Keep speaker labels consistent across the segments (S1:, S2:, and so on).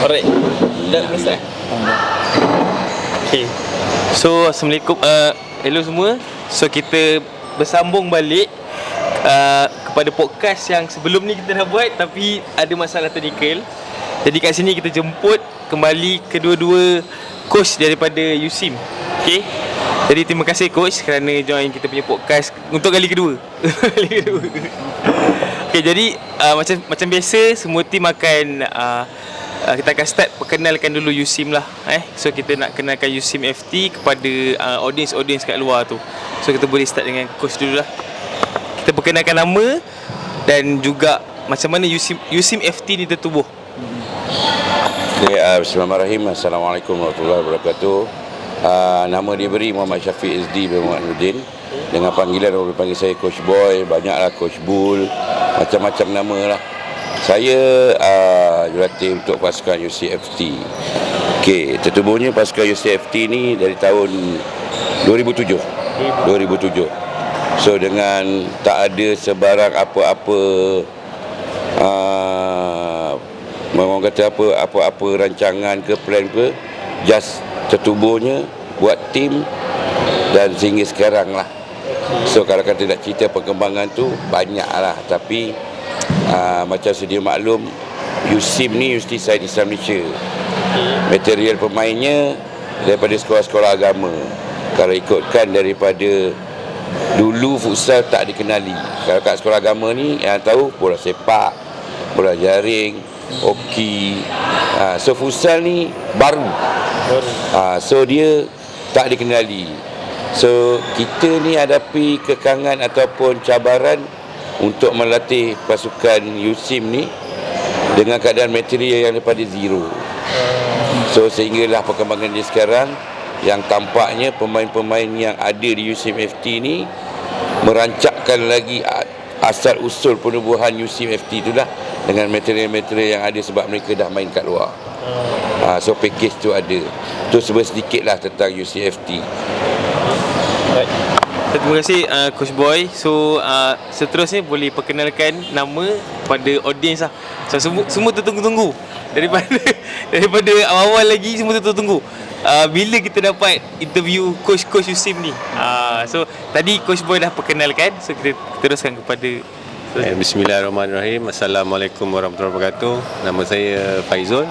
S1: Alright. Dah start. Okay. So Assalamualaikum, hello semua. So kita bersambung balik kepada podcast yang sebelum ni kita dah buat tapi ada masalah teknikal. Jadi kat sini kita jemput kembali kedua-dua coach daripada USIM. Okay. Jadi terima kasih coach kerana join kita punya podcast untuk kali kedua. Okay, jadi macam biasa semua team akan kita akan start perkenalkan dulu USIM lah. So kita nak kenalkan USIM FT kepada audience kat luar tu. So kita boleh start dengan coach dulu lah. Kita perkenalkan nama dan juga macam mana USIM FT ni tertubuh.
S2: Okay, Bismillahirrahmanirrahim. Assalamualaikum warahmatullahi wabarakatuh. Nama diberi Muhammad Syafiq SD bin Muhammad Nurdin. Dengan panggilan orang panggil saya Coach Boy, banyaklah Coach Bull, macam-macam nama lah. Saya jurulatih untuk pasukan UCFT. Okey, tertubuhnya pasukan UCFT ni dari tahun 2007. So dengan tak ada sebarang apa-apa orang kata apa-apa rancangan ke plan ke, just tertubuhnya buat tim dan sehingga sekarang lah. So kalau kata nak cerita perkembangan tu banyak lah, tapi macam sedia maklum, USIM ni Universiti Sains Islam Malaysia. Material pemainnya daripada sekolah-sekolah agama. Kalau ikutkan daripada dulu futsal tak dikenali. Kalau kat sekolah agama ni yang tahu bola sepak, bola jaring, hoki. So futsal ni baru. So dia tak dikenali. So kita ni hadapi kekangan ataupun cabaran untuk melatih pasukan USIM ni dengan keadaan material yang daripada zero. So sehinggalah perkembangan dia sekarang yang tampaknya pemain-pemain yang ada di USIM FT ni merancakkan lagi asal usul penubuhan USIM FT itulah dengan material-material yang ada sebab mereka dah main kat luar. So package tu ada. Tu sedikit lah tentang USIM FT.
S1: Baik. Terima kasih Coach Boy. So seterusnya boleh perkenalkan nama pada audience lah. So semua tertunggu-tunggu daripada awal-awal lagi, semua tertunggu bila kita dapat interview Coach USIM ni. So tadi Coach Boy dah perkenalkan, so kita teruskan kepada
S3: Bismillahirrahmanirrahim. Assalamualaikum warahmatullahi wabarakatuh. Nama saya Faizul,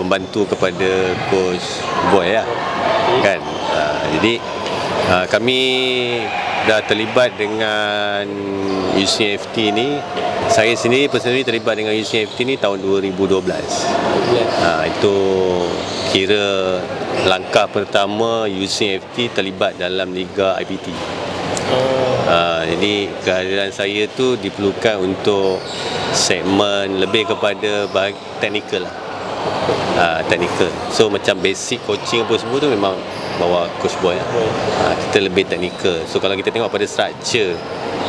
S3: pembantu kepada Coach Boy lah. Kan? Jadi kami dah terlibat dengan UCFT ni. Saya sendiri personally terlibat dengan UCFT ni tahun 2012. Itu kira langkah pertama UCFT terlibat dalam Liga IPT. Jadi kehadiran saya tu diperlukan untuk segmen lebih kepada teknikal lah. Technical. So macam basic coaching apa semua tu memang bawa Coach Boy lah. Kita lebih teknikal. So kalau kita tengok pada structure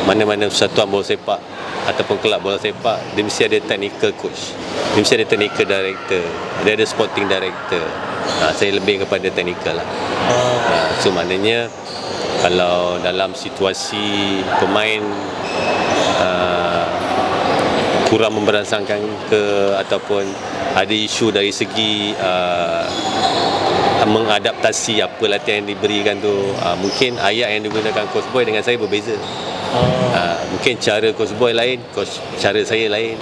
S3: mana-mana persatuan bola sepak ataupun kelab bola sepak, dia mesti ada technical coach, dia mesti ada technical director, dia ada sporting director. Saya lebih kepada technical lah. So maknanya kalau dalam situasi pemain kurang memberansangkan ke ataupun ada isu dari segi mengadaptasi apa latihan yang diberikan tu, mungkin ayat yang digunakan Coach Boy dengan saya berbeza. Mungkin cara Coach Boy lain, cara saya lain.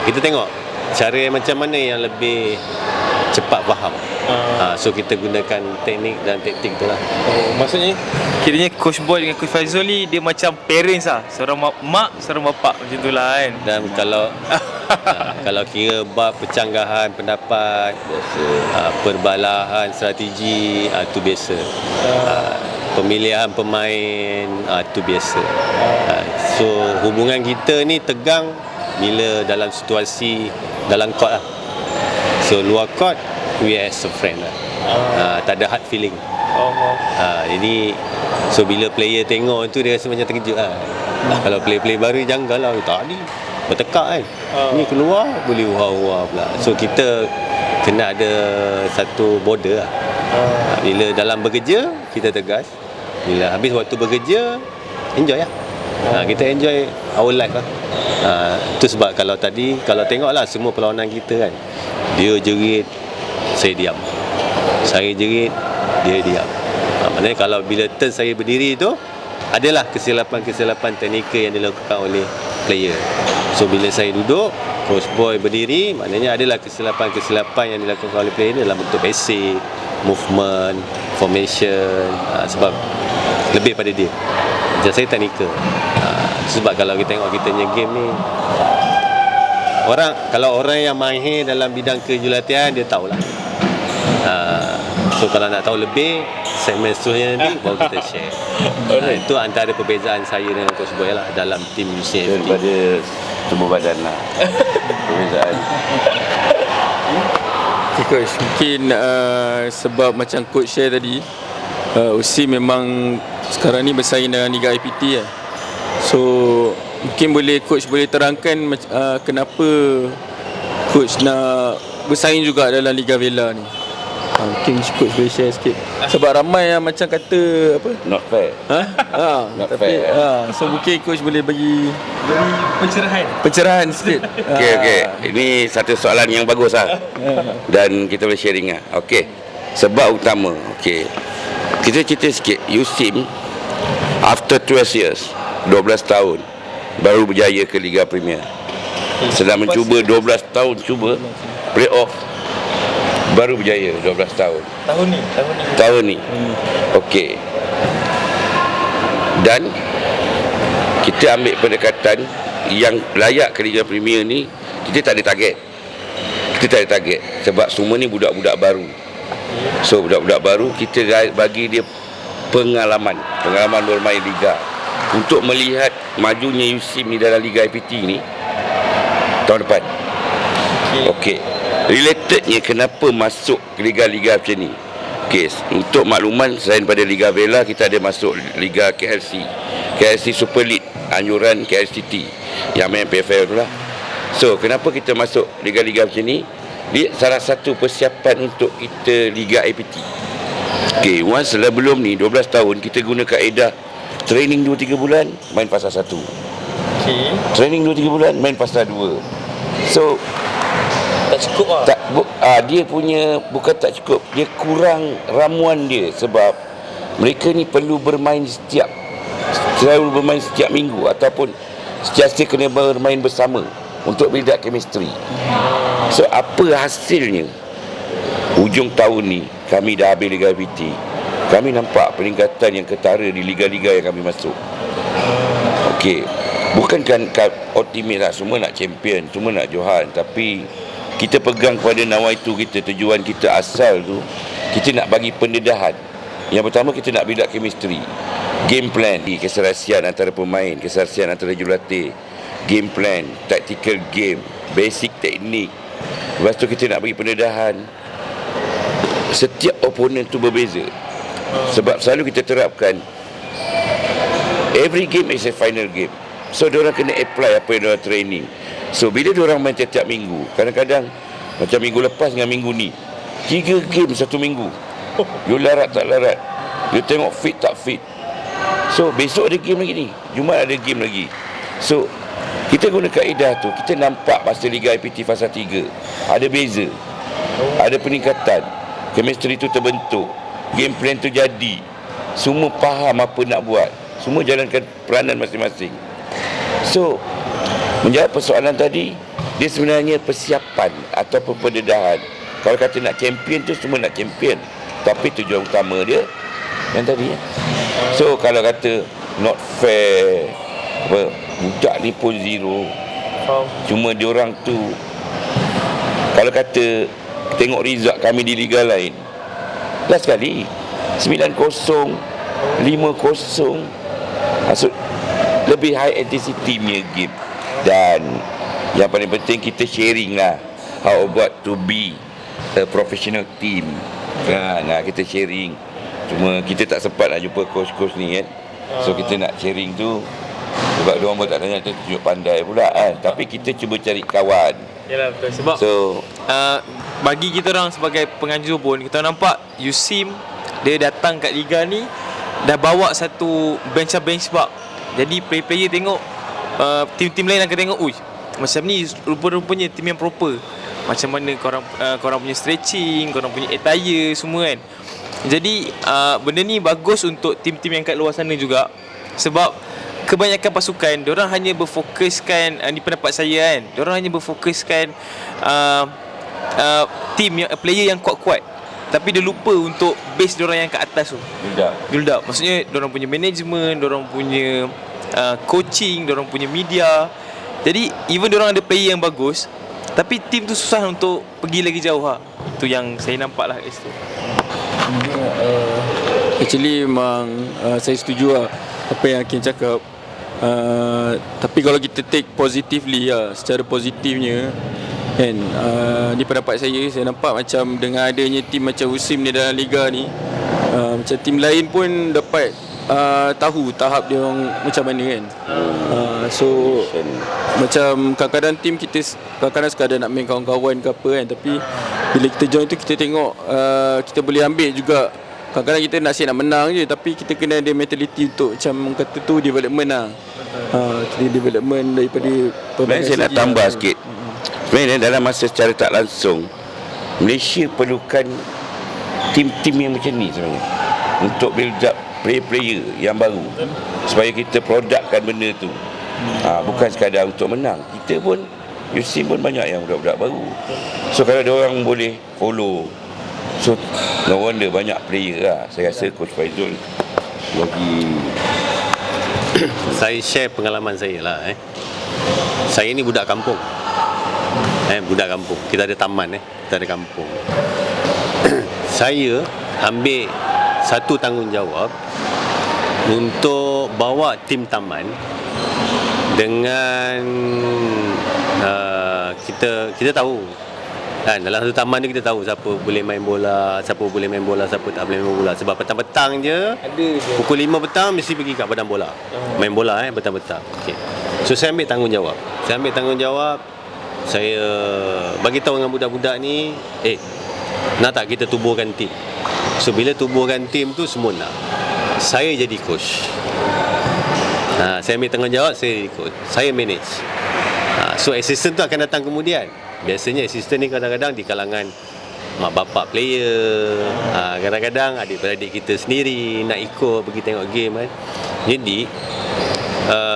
S3: Kita tengok cara yang macam mana yang lebih cepat faham. So kita gunakan teknik dan taktik tu lah.
S1: Maksudnya kiranya Coach Boy dengan Coach Faizul ni dia macam parents lah, seorang mak, seorang bapak, macam tu lah kan.
S3: Dan kalau kira bab pencanggahan pendapat, perbalahan strategi, tu biasa. Pemilihan pemain, tu biasa. So hubungan kita ni tegang bila dalam situasi dalam court lah. So luar court we as a friend lah. Tak ada hard feeling. Jadi so bila player tengok tu dia rasa macam terkejut lah. Kalau player baru janggal lah, tadi bertekak kan, ni keluar boleh wah pula. So kita kena ada satu border lah. Bila dalam bekerja kita tegas, bila habis waktu bekerja enjoy lah. Kita enjoy our life lah. Itu sebab kalau tengoklah semua perlawanan kita kan, dia jerit, saya diam. Saya jerit, dia diam. Maknanya kalau bila turn saya berdiri tu, adalah kesilapan-kesilapan teknikal yang dilakukan oleh player. So bila saya duduk, Coach Boy berdiri, maknanya adalah kesilapan-kesilapan yang dilakukan oleh player ni dalam bentuk basic, movement, formation, sebab lebih pada dia. Macam saya teknikal. Sebab kalau kita tengok kita punya game ni, kalau orang yang mahir dalam bidang kejurulatihan, dia tahulah. So kalau nak tahu lebih, segmen seterusnya nanti baru kita share. Itu antara perbezaan saya dengan Coach Boy lah dalam tim UCFT.
S2: Daripada tubuh badan lah. Perbezaan.
S4: Okay, Coach, mungkin sebab macam Coach share tadi, UC memang sekarang ni bersaing dengan Liga IPT lah. So mungkin Coach boleh terangkan kenapa Coach nak bersaing juga dalam Liga Vela ni. Mungkin Coach boleh share sikit. Sebab ramai yang macam kata apa?
S2: Not fair. Not
S4: Tapi
S2: fair.
S4: so mungkin Coach boleh bagi pencerahan sikit.
S2: Okey. Ini satu soalan yang bagus lah. Dan kita boleh sharing lah. Okey. Sebab utama. Okey. Kita cerita sikit. USIM after 12 years, 12 tahun baru berjaya ke Liga Premier. Sedang mencuba 12 tahun playoff, baru berjaya 12 tahun. Tahun ni. Okey. Dan kita ambil pendekatan yang layak ke Liga Premier ni, kita tak ada target. Sebab semua ni budak-budak baru. So budak-budak baru kita bagi dia pengalaman bermain liga. Untuk melihat majunya USIM ni dalam Liga IPT ni tahun depan. Okey. Relatednya kenapa masuk liga-liga macam ni. Okey, untuk makluman, selain pada Liga Vela, kita ada masuk Liga KLC Super League, anjuran KLCT yang main PFL tu lah. So kenapa kita masuk liga-liga macam ni? Dia salah satu persiapan untuk kita Liga IPT. Okey, once sebelum ni 12 tahun kita guna kaedah training 2-3 bulan, main fasa 1.
S1: Okay.
S2: Training 2-3 bulan, main fasa 2. So
S1: Tak cukup lah.
S2: dia punya bukan tak cukup, dia kurang ramuan dia. Sebab mereka ni perlu selalu bermain setiap minggu, ataupun setiap kena bermain bersama untuk build up chemistry. So apa hasilnya? Hujung tahun ni kami dah habis Liga IPT, kami nampak peningkatan yang ketara di liga-liga yang kami masuk. Okey, bukan kan ultimate lah, semua nak champion, semua nak Johan, tapi kita pegang kepada nawaitu kita, tujuan kita asal tu, kita nak bagi pendedahan. Yang pertama, kita nak build up chemistry, game plan, keserasian antara pemain, keserasian antara jurulatih, game plan, tactical game, basic teknik. Lepas tu kita nak bagi pendedahan. Setiap oponen tu berbeza. Sebab selalu kita terapkan every game is a final game. So diorang kena apply apa yang diorang training. So bila diorang main tiap-tiap minggu, kadang-kadang macam minggu lepas dengan minggu ni, 3 game satu minggu. You larat tak larat, you tengok fit tak fit. So besok ada game lagi ni, Jumaat ada game lagi. So kita guna kaedah tu, kita nampak masa Liga IPT fasa 3 ada beza, ada peningkatan, chemistry tu terbentuk, game plan tu jadi, semua faham apa nak buat, semua jalankan peranan masing-masing. So menjawab persoalan tadi, dia sebenarnya persiapan atau pendedahan. Kalau kata nak champion tu, semua nak champion, tapi tujuan utama dia yang tadi ya. So kalau kata not fair, budak ni pun zero, cuma diorang tu, kalau kata tengok result kami di liga lain, last kali 9-0, 5-0, maksud lebih high intensity punya game. Dan yang paling penting kita sharing lah, how about to be a professional team kan. Kita sharing, cuma kita tak sempat nak jumpa coach-coach ni kan. So kita nak sharing tu, sebab diorang pun tak tanya, kita tunjuk pandai pula kan. Tapi kita cuba cari kawan.
S1: Yalah betul. Sebab bagi kita orang sebagai penganjur pun, kita nampak USIM dia datang kat liga ni dah bawa satu benchmark Jadi player-player tengok tim-tim lain akan tengok, ui, macam ni rupa-rupanya tim yang proper. Macam mana korang punya stretching, korang punya attire semua kan. Jadi benda ni bagus untuk tim-tim yang kat luar sana juga. Sebab kebanyakan pasukan diorang hanya berfokuskan, ni pendapat saya kan, diorang hanya berfokuskan tim yang player yang kuat-kuat, tapi dia lupa untuk base diorang yang kat atas tu. Build up. Maksudnya diorang punya management, diorang punya coaching, diorang punya media. Jadi even diorang ada player yang bagus, tapi tim tu susah untuk pergi lagi jauh lah. Itu yang saya nampak lah kat situ.
S4: Actually memang saya setuju lah apa yang Hakim cakap. Tapi kalau kita take positively lah, secara positifnya kan, ni pendapat saya nampak macam dengan adanya tim macam USIM ni dalam liga ni, macam tim lain pun dapat tahu tahap dia orang macam mana kan. So macam kadang-kadang tim kita kadang-kadang sekadar nak main kawan-kawan ke apa kan, tapi bila kita join tu kita tengok kita boleh ambil juga. Kadang-kadang kita nak nak menang je, tapi kita kena ada mentality untuk macam kata tu development lah. Kita development daripada
S2: Sebenarnya saya nak tambah sikit. Sebenarnya dalam masa secara tak langsung, Malaysia perlukan tim-tim yang macam ni sebenarnya, untuk build up player-player yang baru, supaya kita produkkan benda tu. Bukan sekadar untuk menang. Kita pun, USIM pun banyak yang budak-budak baru. So kalau ada orang boleh follow, so no wonder banyak player lah. Saya rasa Coach Faizul lagi.
S3: Saya share pengalaman saya lah. Saya ni budak kampung. Budak kampung. Kita ada taman, kita ada kampung. Saya ambil satu tanggungjawab untuk bawa tim taman dengan kita tahu kan, dalam satu taman ni kita tahu siapa boleh main bola, siapa boleh main bola, siapa tak boleh main bola. Sebab petang-petang je, pukul 5 petang mesti pergi kat padang bola, main bola petang-petang. Okay. So saya ambil tanggungjawab. Saya bagi tahu dengan budak-budak ni, nak tak kita tubuhkan tim. So bila tubuhkan tim tu semua nak, saya jadi coach. Saya ambil tanggungjawab, saya jadi coach, saya manage. So assistant tu akan datang kemudian. Biasanya assistant ni kadang-kadang di kalangan mak bapak player, kadang-kadang adik-beradik kita sendiri nak ikut pergi tengok game kan. Jadi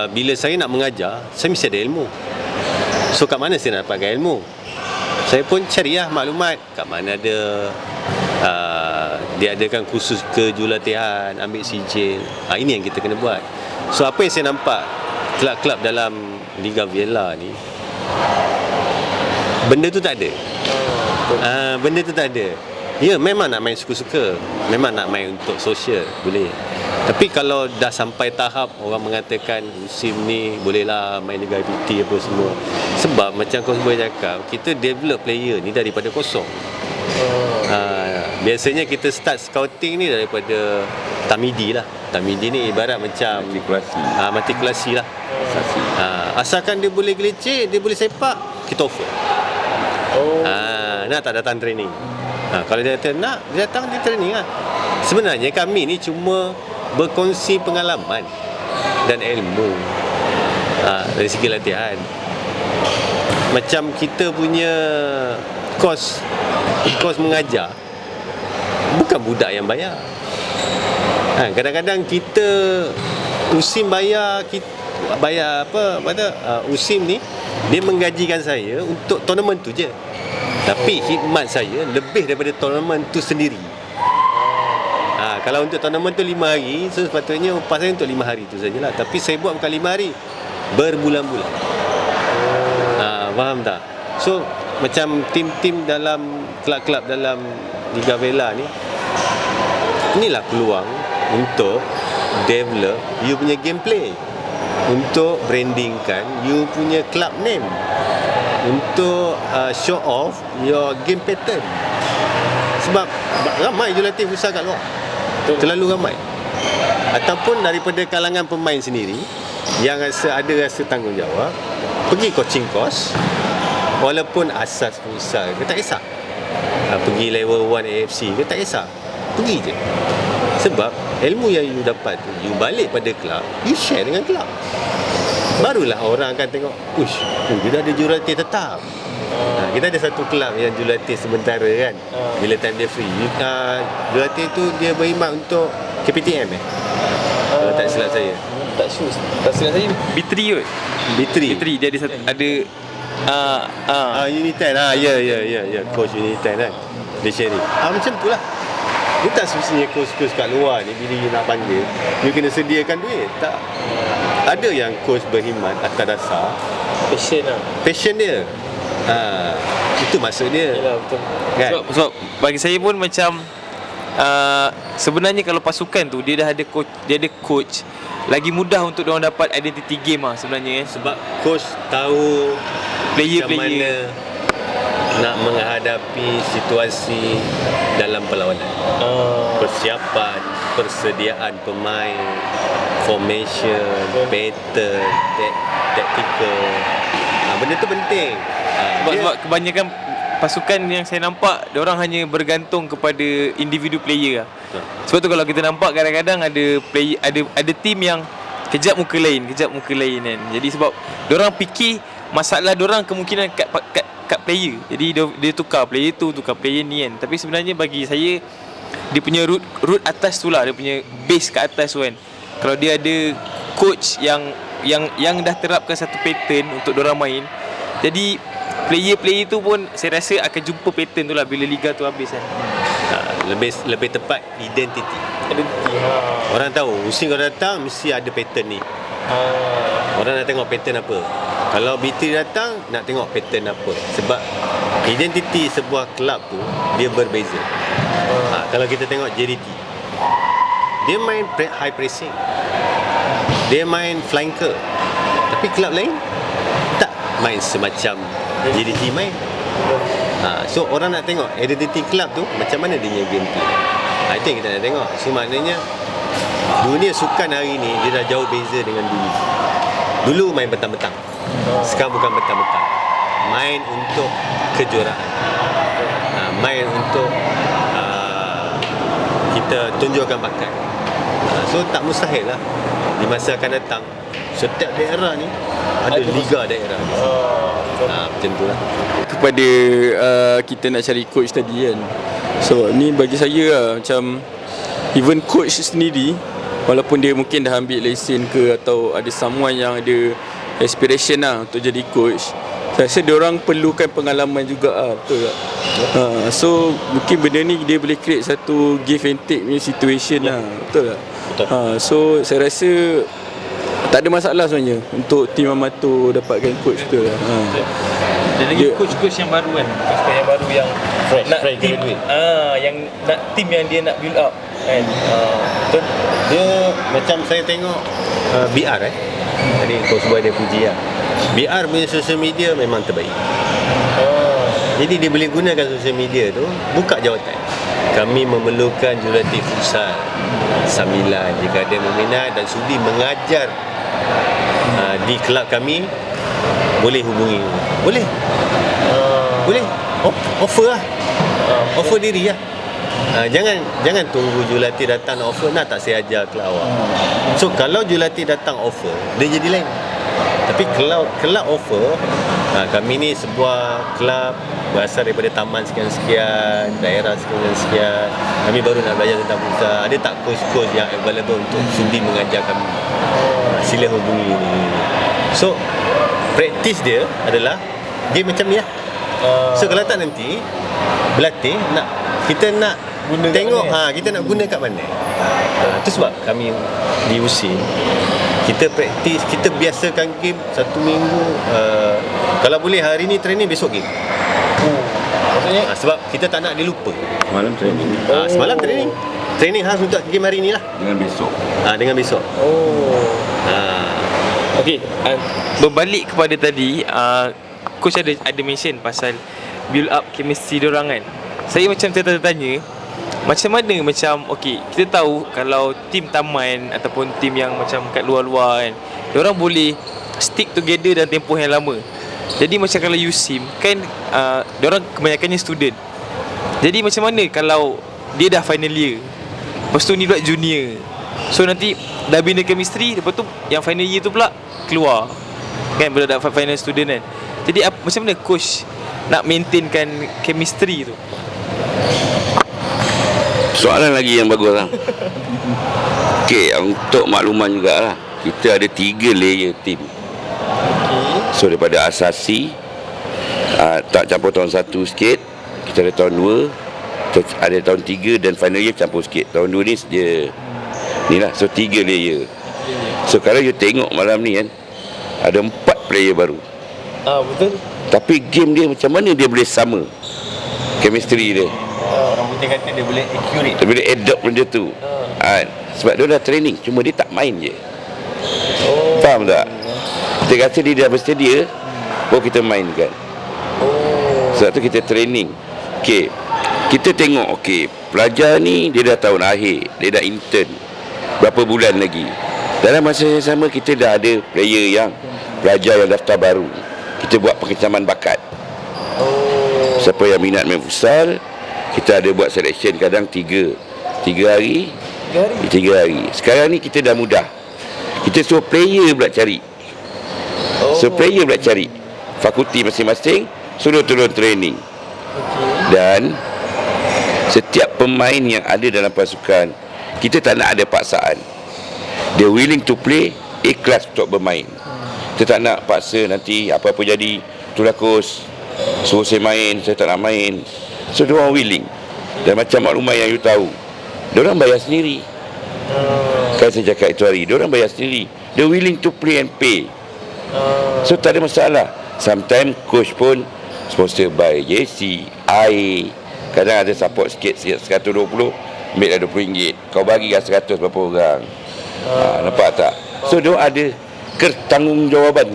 S3: bila saya nak mengajar, saya mesti ada ilmu. So kat mana saya nak dapatkan ilmu? Saya pun cari lah maklumat kat mana ada diadakan kursus kejurulatihan, ambil sijil. Ini yang kita kena buat. So apa yang saya nampak kelab-kelab dalam Liga Villa ni, benda tu tak ada. Benda tu tak ada. Ya, memang nak main suka-suka, memang nak main untuk sosial, boleh. Tapi kalau dah sampai tahap orang mengatakan musim ni bolehlah main Liga IPT apa semua. Sebab macam Coach Boy cakap, kita develop player ni daripada kosong. Biasanya kita start scouting ni daripada Tamidi lah. Tamidi ni ibarat macam matrikulasi lah. Asalkan dia boleh gelecek, dia boleh sepak, kita offer. Nak tak datang training? Kalau dia kata nak, dia datang di training lah. Sebenarnya kami ni cuma berkongsi pengalaman dan ilmu dari segi latihan. Macam kita punya kos mengajar, bukan budak yang bayar. Kadang-kadang kita USIM bayar USIM ni dia menggajikan saya untuk tournament tu je. Tapi khidmat saya lebih daripada tournament tu sendiri. Kalau untuk tournament tu 5 hari, so sepatutnya upah saya untuk 5 hari tu sajalah. Tapi saya buat bukan 5 hari, berbulan-bulan. Faham tak? So macam tim-tim dalam kelab-kelab dalam Liga Villa ni, inilah peluang untuk develop you punya gameplay, untuk brandingkan you punya club name, untuk show off your game pattern. Sebab ramai jurulatih besar kat luar, terlalu ramai. Ataupun daripada kalangan pemain sendiri yang rasa tanggungjawab, pergi coaching course, walaupun asas futsal ke tak kisah, pergi level 1 AFC ke tak kisah, pergi je. Sebab ilmu yang you dapat tu, you balik pada kelab, you share dengan kelab. Barulah orang akan tengok, ush, kita ada jurulatih tetap. Kita ada satu kelab yang jurulatih sementara kan. Bila time dia free, jurulatih tu dia berkhidmat untuk KPTM kalau tak silap saya.
S1: Tak silap saya B3 kot.
S3: B3
S1: dia ada satu, ada
S3: Unit 10 ya coach Unit 10 kan. Dia sharing. Macam tu lah. Dia tak semestinya coach-coach kat luar ni bila you nak panggil, you kena sediakan duit. Tak. Ada yang coach berkhidmat atas dasar passion dia. Itu maksud dia.
S1: Yalah, betul.
S3: Kan?
S1: Sebab bagi saya pun macam sebenarnya kalau pasukan tu dia dah ada coach, lagi mudah untuk diorang dapat identity game sebenarnya.
S3: Sebab coach tahu
S1: Player
S3: macam mana nak menghadapi situasi dalam perlawanan. Persiapan, persediaan pemain, formation, pattern, tactical. Benda tu penting.
S1: Sebab kebanyakan pasukan yang saya nampak, diorang hanya bergantung kepada individu player lah. Sebab tu kalau kita nampak kadang-kadang ada team yang kejap muka lain kan. Jadi sebab diorang fikir masalah diorang kemungkinan kat player. Jadi dia tukar player tu, tukar player ni kan. Tapi sebenarnya bagi saya, dia punya root atas tu lah, dia punya base kat atas tu kan. Kalau dia ada coach yang dah terapkan satu pattern untuk diorang main, jadi player tu pun saya rasa akan jumpa pattern tu lah bila liga tu habis kan.
S3: Lebih tepat identiti. Orang tahu musim kau datang mesti ada pattern ni. Orang nak tengok pattern apa. Kalau BT datang nak tengok pattern apa. Sebab identiti sebuah kelab tu dia berbeza. Kalau kita tengok JDT, dia main high pressing, dia main flanker. Tapi kelab lain tak main semacam JDT main. So orang nak tengok identity club tu macam mana dia punya gameplay. Itu yang kita nak tengok. So maknanya dunia sukan hari ni dia dah jauh beza dengan dulu. Dulu main petang-petang, sekarang bukan petang-petang. Main untuk kejuaraan, main untuk kita tunjukkan bakat. So tak mustahil lah di masa akan datang setiap daerah ni ada liga daerah ni. Macam tu lah.
S4: Kepada kita nak cari coach tadi kan. So ni bagi saya macam even coach sendiri, walaupun dia mungkin dah ambil lesen ke atau ada someone yang ada aspiration untuk jadi coach, saya rasa diorang perlukan pengalaman juga betul tak? So mungkin benda ni dia boleh create satu give and take punya situation betul tak?
S3: Betul.
S4: So saya rasa tak ada masalah sebenarnya untuk tim Amato dapatkan coach tu lah.
S1: Dan lagi coach-coach yang baru kan, coach yang baru yang nak team yang nak team yang dia nak build up kan.
S3: Betul. Dia macam saya tengok BR tadi coach boy dia puji lah. BR punya social media memang terbaik. Jadi dia boleh gunakan social media tu buka jawatan. Kami memerlukan jurulatih futsal Sambilan jika ada berminat dan sudi mengajar di kelab kami, boleh hubungi. Boleh offer lah. Offer diri lah. Jangan tunggu jurulatih datang offer, nak tak saya ajar kelab awak. So kalau jurulatih datang offer, dia jadi lain. Tapi kelab offer, kami ni sebuah kelab berasal daripada taman sekian-sekian, daerah sekian-sekian. Kami baru nak belajar tentang futsal. Ada tak coach-coach yang available untuk sudi mengajar kami? Sila hubungi ni. So praktis dia adalah dia macam ni lah. So kalau tak nanti berlatih kita nak guna tengok kita nak guna kat mana. Itu sebab kami di USI kita praktis, kita biasakan game satu minggu. Kalau boleh hari ni training, besok game. Maksudnya sebab kita tak nak dia lupa.
S2: Malam training.
S3: Semalam training. Training khas untuk game hari ni lah. Dengan besok.
S1: Okey, berbalik kepada tadi, coach ada mention pasal build up chemistry diorang kan. Saya macam tertanya, macam mana macam okey, kita tahu kalau tim taman ataupun tim yang macam kat luar-luar kan, diorang boleh stick together dalam tempoh yang lama. Jadi macam kalau USIM kan, diorang kebanyakannya student. Jadi macam mana kalau dia dah final year, Lepas tu ni pula junior. So nanti dah bina chemistry, lepas tu yang final year tu pula keluar kan, budak final student kan. Jadi macam mana coach nak maintainkan chemistry tu?
S2: Soalan lagi yang bagus lah. Okay, untuk makluman jugalah, kita ada 3 layer team. So daripada asasi, tak campur tahun 1 sikit, kita ada tahun 2, ada tahun 3 dan final year campur sikit. Tahun 2 ni dia ni lah, so 3 layer. So kalau you tengok malam ni kan, ada 4 player baru.
S1: Betul.
S2: Tapi game dia macam mana dia boleh sama chemistry dia.
S1: Orang putih kata dia boleh accurate.
S2: Dia boleh adopt benda tu. Sebab dia dah training, cuma dia tak main je. Faham tak? Kita kata dia dah bersedia, baru kita mainkan. Sebab tu kita training. Okay, kita tengok, okay, pelajar ni dia dah tahun akhir, dia dah intern berapa bulan lagi. Dalam masa yang sama, kita dah ada player yang pelajar yang daftar baru. Kita buat pengecaman bakat. Siapa yang minat main futsal, kita ada buat selection kadang 3 hari. 3 hari. Sekarang ni kita dah mudah. Kita suruh player pula cari. So player pula cari. Fakulti masing-masing suruh turun training. Dan setiap pemain yang ada dalam pasukan, kita tak nak ada paksaan. Dia willing to play, ikhlas untuk bermain. Kita tak nak paksa nanti apa-apa jadi, tu rakus, suruh saya main, saya tak nak main. So diorang willing. Dan macam maklumat yang you tahu, diorang bayar sendiri. Kan saya cakap itu hari, diorang bayar sendiri. They willing to play and pay. So tak ada masalah. Sometimes coach pun sponsor by JC, air. Kadang ada support sikit, 120, ambil dah RM20. Kau bagi kan 100 berapa orang. Nampak tak? So diorang ada ketanggungjawab,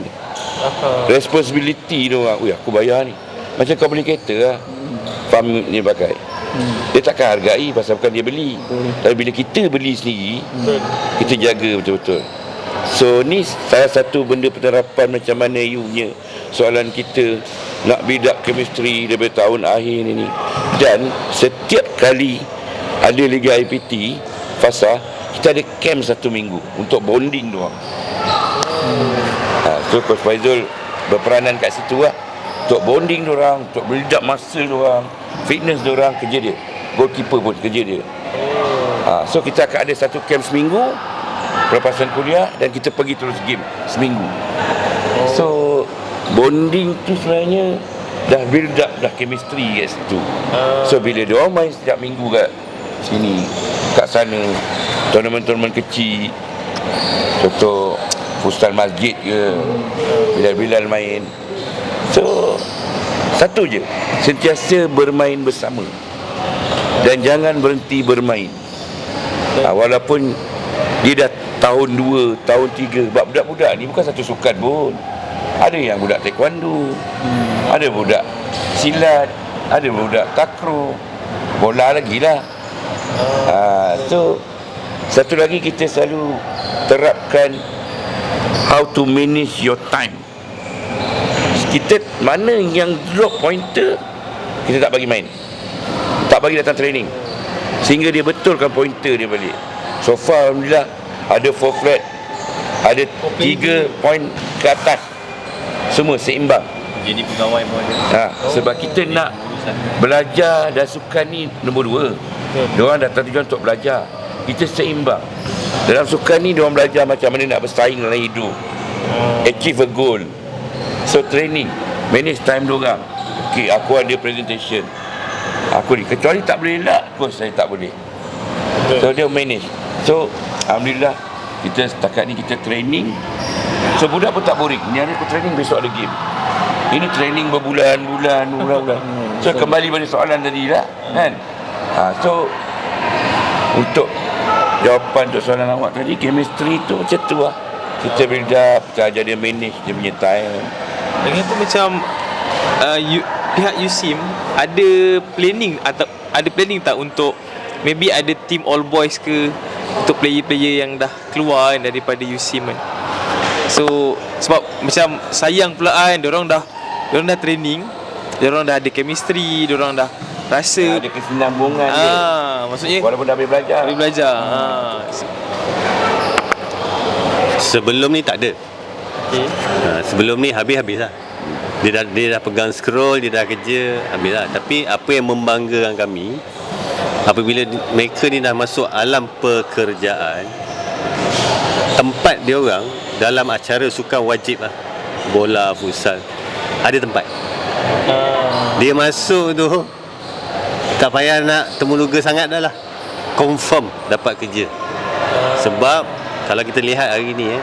S2: responsibility diorang. Aku bayar ni. Macam kau beli kereta lah, farm ni pakai. Dia takkan hargai pasal bukan dia beli. Tapi bila kita beli sendiri, kita jaga betul-betul. So ni salah satu benda penerapan macam mana you punya soalan kita nak build up chemistry daripada tahun akhir ni. Dan setiap kali ada Liga IPT fasa, kita ada camp 1 minggu untuk bonding doang. So Coach Faizul berperanan kat situ lah, untuk bonding diorang, untuk build up muscle diorang, fitness diorang, kerja dia. Goalkeeper pun kerja dia. So kita akan ada 1 camp seminggu pelepasan kuliah, dan kita pergi terus game seminggu. So bonding tu sebenarnya dah build up dah chemistry kat situ. So bila diorang main setiap minggu kat sini, kat sana, tournament-tournament kecil, contoh futsal masjid ke, Bilal-Bilal main. So satu je, sentiasa bermain bersama dan jangan berhenti bermain. Walaupun dia dah tahun 2, tahun 3. Sebab budak-budak ni bukan satu sukan pun. Ada yang budak taekwondo, ada budak silat, ada budak takraw, bola lagi lah. So satu lagi, kita selalu terapkan how to manage your time. Kita mana yang drop pointer, kita tak bagi main, tak bagi datang training, sehingga dia betulkan pointer dia balik. So far alhamdulillah ada 4 flat, ada 3 point ke atas, semua seimbang.
S3: Jadi pegawai pun ada.
S2: Sebab kita nak belajar dan sukan ni nombor 2. Diorang datang tujuan untuk belajar, kita seimbang. Dalam sukan ni diorang belajar macam mana nak bersaing dalam hidup, achieve a goal. So training, manage time diorang. Okay, aku ada presentation, aku ni kecuali tak boleh elak, coach saya tak boleh. So dia manage. So alhamdulillah kita setakat ni kita training. So budak pun tak boring. Ni hari aku training, besok ada game. Ini training berbulan-bulan. So kembali pada soalan tadi lah kan. So untuk jawapan untuk soalan awak tadi, chemistry tu macam tu lah. Kita build up, kita ajar dia manage dia punya time.
S1: Dengan tu macam pihak USIM ada planning atau ada planning tak untuk maybe ada team all boys ke, untuk player-player yang dah keluar kan daripada USIM kan. So sebab macam sayang pula kan, diorang dah training, diorang dah ada chemistry, diorang dah rasa
S2: Ada kesinambungan dia.
S1: maksudnya
S2: Walaupun dah boleh belajar.
S1: boleh belajar.
S3: Sebelum ni tak ada.
S1: Okey.
S3: Sebelum ni habis-habis lah. Dia dah pegang scroll, dia dah kerja, habis lah. Tapi apa yang membanggakan kami, apabila mereka ni dah masuk alam pekerjaan, tempat dia orang dalam acara sukan wajib lah, bola, futsal, ada tempat. Dia masuk tu tak payah nak temuruga sangat dah lah, confirm dapat kerja. Sebab kalau kita lihat hari ni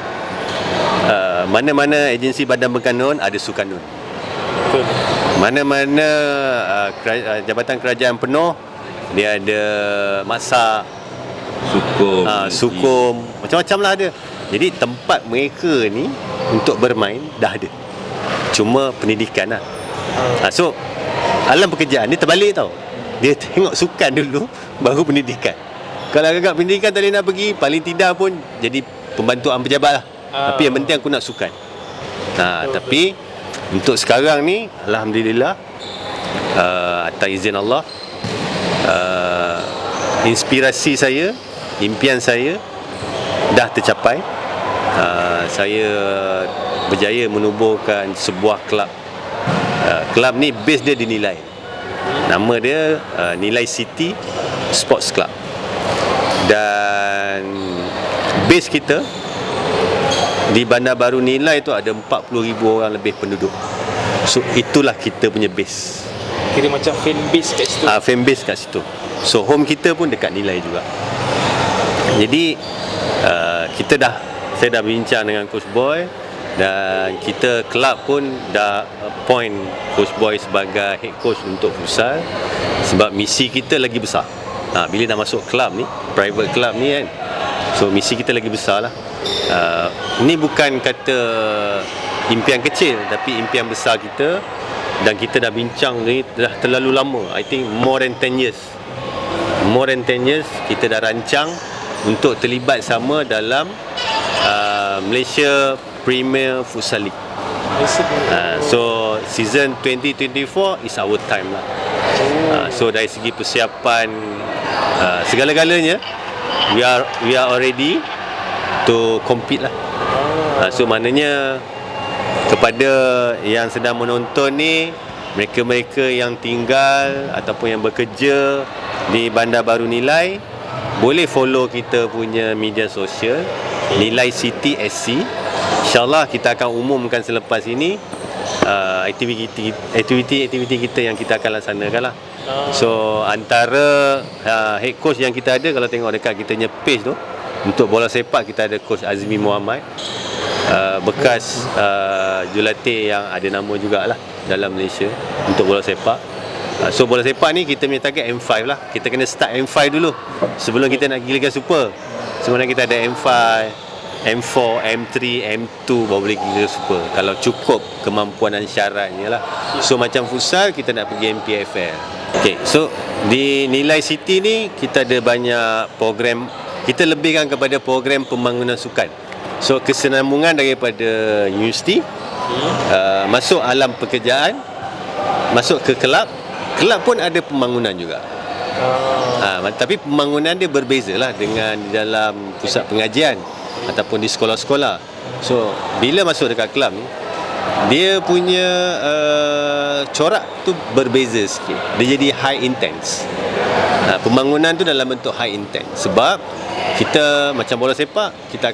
S3: mana-mana agensi badan berkanun ada sukanun.
S1: Betul.
S3: Mana-mana jabatan kerajaan penuh dia ada masak, sukum, macam-macam lah ada. Jadi tempat mereka ni untuk bermain dah ada, cuma pendidikan lah. So alam pekerjaan ni terbalik tau. Dia tengok sukan dulu baru pendidikan. Kalau agak pendidikan tak boleh nak pergi, paling tidak pun jadi pembantuan pejabat lah. Tapi yang penting aku nak sukan. Tapi untuk sekarang ni alhamdulillah, atas izin Allah, inspirasi saya, impian saya dah tercapai. Saya berjaya menubuhkan sebuah kelab. Kelab ni base dia dinilai. Nama dia Nilai City Sports Club. Dan base kita di Bandar Baru Nilai tu ada 40,000 orang lebih penduduk. So itulah kita punya base.
S1: Kira macam fan base kat situ.
S3: Fan base kat situ. So home kita pun dekat Nilai juga. Jadi saya dah bincang dengan Coach Boy, dan kita kelab pun dah appoint Coach Boy sebagai head coach untuk futsal, sebab misi kita lagi besar. Bila dah masuk kelab ni, private club ni kan, so misi kita lagi besar lah. Ini bukan kata impian kecil, tapi impian besar kita, dan kita dah bincang ni dah terlalu lama. I think more than 10 years kita dah rancang untuk terlibat sama dalam Malaysia Premier Futsal League. So season 2024 is our time lah. So dari segi persiapan segala-galanya, we are already to compete lah. So maknanya kepada yang sedang menonton ni, mereka-mereka yang tinggal ataupun yang bekerja di Bandar Baru Nilai, boleh follow kita punya media sosial Nilai City SC. InsyaAllah kita akan umumkan selepas ini aktiviti kita yang kita akan laksanakan lah. So antara head coach yang kita ada, kalau tengok dekat kita punya page tu, untuk bola sepak kita ada Coach Azmi Muhammad, bekas jurulatih yang ada nama jugalah dalam Malaysia untuk bola sepak. So bola sepak ni kita punya target M5 lah. Kita kena start M5 dulu sebelum kita nak pergi Liga Super. Sebenarnya kita ada M5, M4, M3, M2 baru boleh pergi Liga Super, kalau cukup kemampuan dan syaratnya lah. So macam futsal kita nak pergi MPFL. Okay, so di Nilai City ni kita ada banyak program. Kita lebihkan kepada program pembangunan sukan. So kesinambungan daripada universiti, masuk alam pekerjaan, masuk ke kelab. Kelab pun ada pembangunan juga. Tapi pembangunan dia berbeza lah dengan di dalam pusat pengajian ataupun di sekolah-sekolah. So bila masuk dekat kelab ni, dia punya corak tu berbeza sikit. Dia jadi high intense. Pembangunan tu dalam bentuk high intense. Sebab kita macam bola sepak, kita